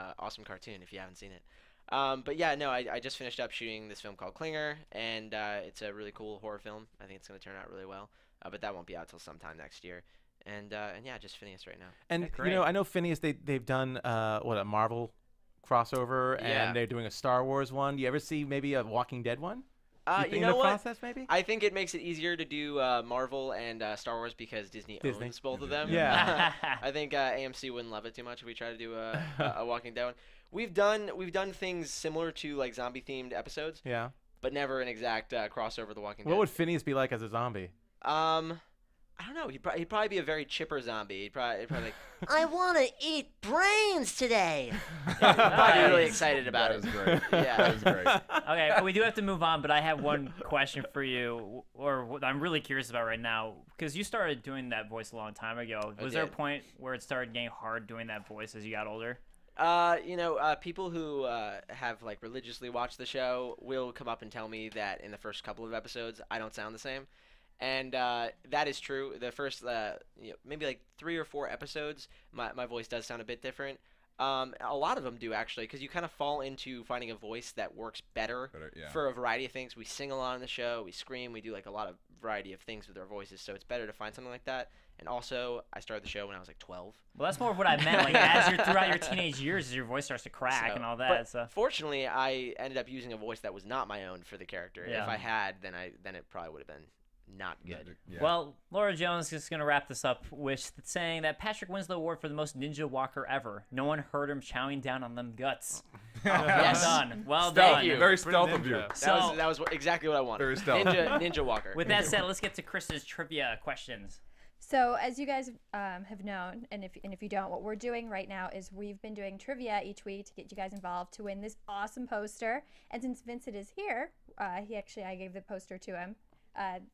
cartoon if you haven't seen it. But yeah, no, I just finished up shooting this film called Klinger, and it's a really cool horror film. I think it's going to turn out really well. But that won't be out till sometime next year. And yeah, just Phineas right now. And great. you know, I know Phineas. They've done a Marvel crossover, Yeah. and they're doing a Star Wars one. Do you ever see maybe a Walking Dead one? You think know in the what? process, maybe? I think it makes it easier to do Marvel and Star Wars because Disney owns both of them. Yeah. I think AMC wouldn't love it too much if we try to do a Walking Dead one. We've done things similar to like zombie themed episodes, Yeah. but never an exact crossover of The Walking Dead. What would Phineas be like as a zombie? I don't know. He'd probably be a very chipper zombie. He'd probably like, I want to eat brains today. he'd probably be really excited about That it. is great. Yeah. That is great. Okay, we do have to move on, but I have one question for you, or what I'm really curious about right now, because you started doing that voice a long time ago. Was there a did. point where it started getting hard doing that voice as you got older? You know, people who have like religiously watched the show will come up and tell me that in the first couple of episodes I don't sound the same, and that is true. The first maybe like 3 or 4 episodes, my voice does sound a bit different. A lot of them do actually, because you kind of fall into finding a voice that works better yeah. for a variety of things. We sing a lot on the show, we scream, we do like a lot of variety of things with their voices, so it's better to find something like that. And also, I started the show when I was like 12. Well, that's more of what I meant. Like, as you're throughout your teenage years, as your voice starts to crack and all that. But so. fortunately, I ended up using a voice that was not my own for the character. Yeah. If I had, then it probably would have been not good. Yeah. Well, Laura Jones is going to wrap this up with saying that Patrick wins the award for the most ninja walker ever. No one heard him chowing down on them guts. Well done. Well done. Thank you. Very stealth of you. That was exactly what I wanted. Very stealth. Ninja walker. With that said, let's get to Kristen's trivia questions. So as you guys have known, and if you don't, what we're doing right now is we've been doing trivia each week to get you guys involved to win this awesome poster. And since Vincent is here, I gave the poster to him.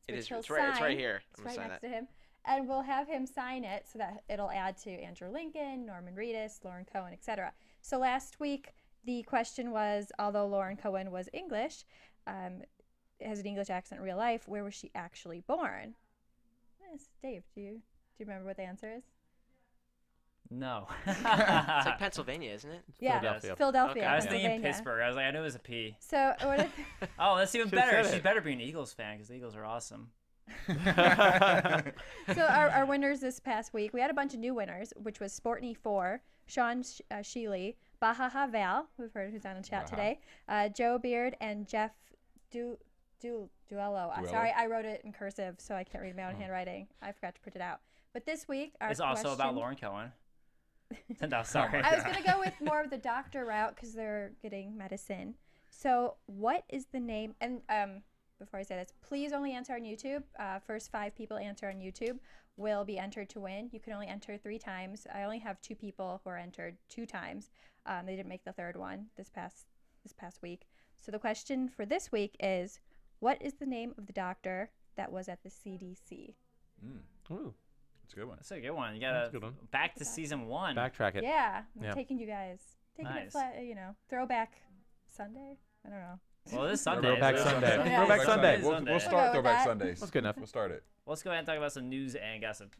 It's right here. It's right next to him. And we'll have him sign it so that it'll add to Andrew Lincoln, Norman Reedus, Lauren Cohen, etc. So last week, the question was, although Lauren Cohen was English, has an English accent in real life, where was she actually born? Yes, Dave, do you remember what the answer is? No. It's like Pennsylvania, isn't it? Yeah, Philadelphia. Philadelphia. Okay, I was thinking Pennsylvania. Pittsburgh. I was like, I knew it was a P. So what if, Oh, that's even better. said She it. better be an Eagles fan because the Eagles are awesome. so our winners this past week, we had a bunch of new winners, which was Sportney 4, Sean Sheely, Bahaha Val, we've heard who's on the chat today, Joe Beard, and Jeff Duello. Sorry, I wrote it in cursive, so I can't read my own handwriting. I forgot to print it out. But this week, our It's also about Lauren Cohen. No, sorry. I was going to go with more of the doctor route because they're getting medicine. So what is the name? And before I say this, please only answer on YouTube. First 5 people answer on YouTube will be entered to win. You can only enter 3 times. I only have 2 people who are entered 2 times. They didn't make the 3rd one this past week. So the question for this week is, what is the name of the doctor that was at the CDC? Ooh. That's a good one. That's a good one. You That's got a good one. back to season 1. Backtrack it. Yeah, I'm Yeah. taking you guys. Taking Nice. it flat, throwback Sunday? I don't know. Well, this Sunday. Throwback so- Sunday. Yeah. Throwback Sunday. Sunday. We'll We'll start go with Throwback that. Sundays. That's good enough. We'll start it. Let's go ahead and talk about some news and gossip.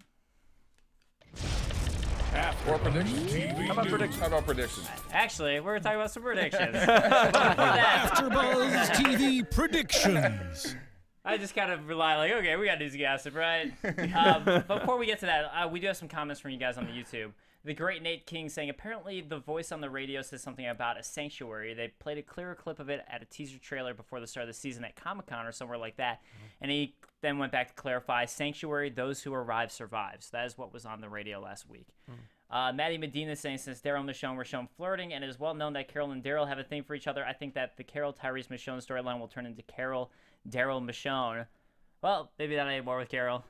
Or predictions. How about predictions? How about predictions? Actually, we're going to talk about some predictions. But before that, AfterBuzz TV predictions. I just kind of rely like, okay, we got news and gossip, right? But before we get to that, we do have some comments from you guys on the YouTube. The great Nate King saying, apparently the voice on the radio says something about a sanctuary. They played a clearer clip of it at a teaser trailer before the start of the season at Comic-Con or somewhere like that. And he then went back to clarify, sanctuary, those who arrive survives. That is what was on the radio last week. Maddie Medina saying, since Derrial and Michonne were shown flirting, and it is well known that Carole and Derrial have a thing for each other, I think that the Carole, Tyrese, Michonne storyline will turn into Carole, Derrial, Michonne. Well, maybe that ain't more with Carole.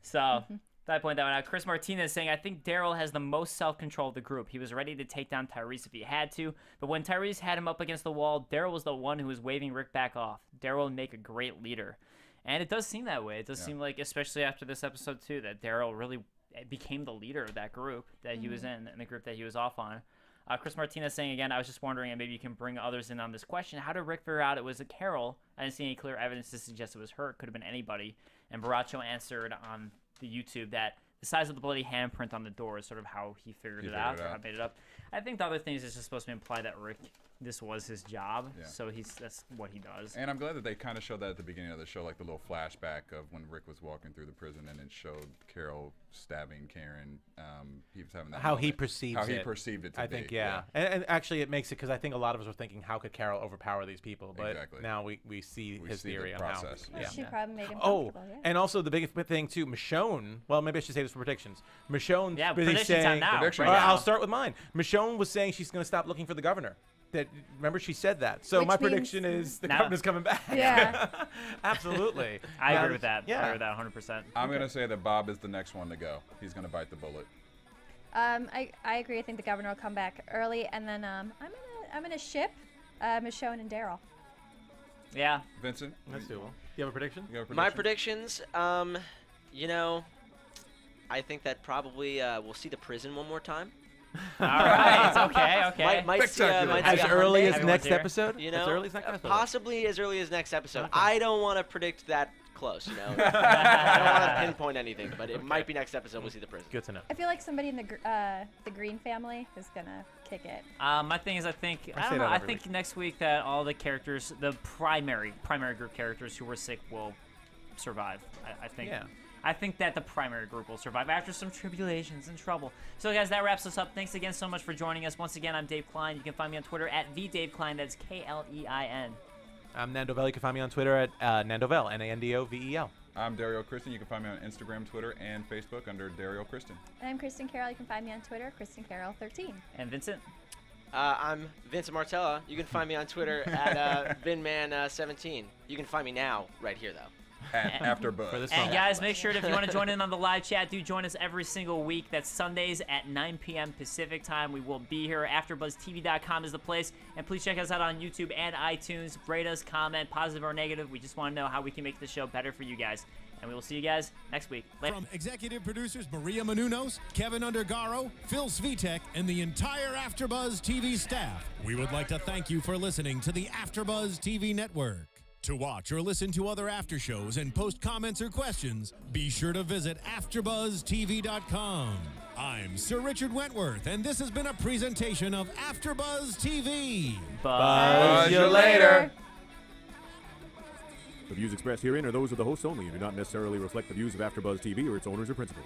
So, I point that one out. Chris Martinez saying, I think Derrial has the most self-control of the group. He was ready to take down Tyrese if he had to, but when Tyrese had him up against the wall, Derrial was the one who was waving Rick back off. Derrial would make a great leader. And it does seem that way. It does seem like, especially after this episode too, that Derrial really became the leader of that group that he was in, and the group that he was off on. Chris Martinez saying again, I was just wondering, and maybe you can bring others in on this question, how did Rick figure out it was a Carole? I didn't see any clear evidence to suggest it was her. It could have been anybody. And Baracho answered on the YouTube that the size of the bloody handprint on the door is sort of how he figured it out, or how he made it up. I think the other thing is it's just supposed to imply that Rick, this was his job, so that's what he does. And I'm glad that they kind of showed that at the beginning of the show, like the little flashback of when Rick was walking through the prison, and it showed Carole stabbing Karen. He was having that How he moment. perceives how it. he perceived it to I be. think, yeah. And actually, it makes it, because I think a lot of us were thinking, how could Carole overpower these people? But Exactly. now we see his see the theory on process. how. Well, she probably made him Oh, comfortable, yeah. and also the biggest thing too, Michonne. Well, maybe I should say this for predictions. Michonne, Yeah, busy predictions saying, time now. Predictions. Right now. I'll start with mine. Michonne was saying she's going to stop looking for the governor. That remember she said that. So Which my means- prediction is the Now- governor's coming back. Yeah. Absolutely. I agree with that. Yeah. I agree with that 100%. I'm going to say that Bob is the next one to go. He's going to bite the bullet. I agree. I think the governor will come back early, and then I'm gonna ship Michonne and Derrial. Yeah. Vincent? That's doable. Do you have a prediction? You have a My prediction? predictions, you know, I think that probably we'll see the prison one more time. All right. Okay. Might see, might see As a early Hyundai, as Everyone's next here. episode? You know, As early as next episode? possibly as early as next episode. Okay. I don't want to predict that close, you know. I don't want to pinpoint anything, but it might be next episode we'll see the prison. Good to know. I feel like somebody in the Green family is gonna kick it. My thing is, I think I I say don't know. that I every think next week that all the characters, the primary group characters who were sick, will survive. I think. Yeah. I think that the primary group will survive after some tribulations and trouble. So, guys, that wraps us up. Thanks again so much for joining us. Once again, I'm Dave Klein. You can find me on Twitter at VDaveKlein. That's Klein. I'm Nandovel. You can find me on Twitter at Nandovel, Nandovel. I'm Derrial Kristin. You can find me on Instagram, Twitter, and Facebook under Derrial Kristin. And I'm Kristen Carole. You can find me on Twitter, KristenCarole13. And Vincent? I'm Vincent Martella. You can find me on Twitter at VinMan17. You can find me now, right here, though. At AFTERBUZZ. For this And moment. guys, make sure if you want to join in on the live chat, do join us every single week. That's Sundays at 9 p.m. Pacific time. We will be here. AfterBuzzTV.com is the place. And please check us out on YouTube and iTunes. Rate us, comment, positive or negative. We just want to know how we can make the show better for you guys. And we will see you guys next week. Later. From executive producers Maria Menounos, Kevin Undergaro, Phil Svitek, and the entire AfterBuzz TV staff, we would like to thank you for listening to the AfterBuzz TV network. To watch or listen to other after shows and post comments or questions, be sure to visit AfterBuzzTV.com. I'm Sir Richard Wentworth, and this has been a presentation of AfterBuzz TV. Bye. You later. The views expressed herein are those of the hosts only and do not necessarily reflect the views of AfterBuzz TV or its owners or principals.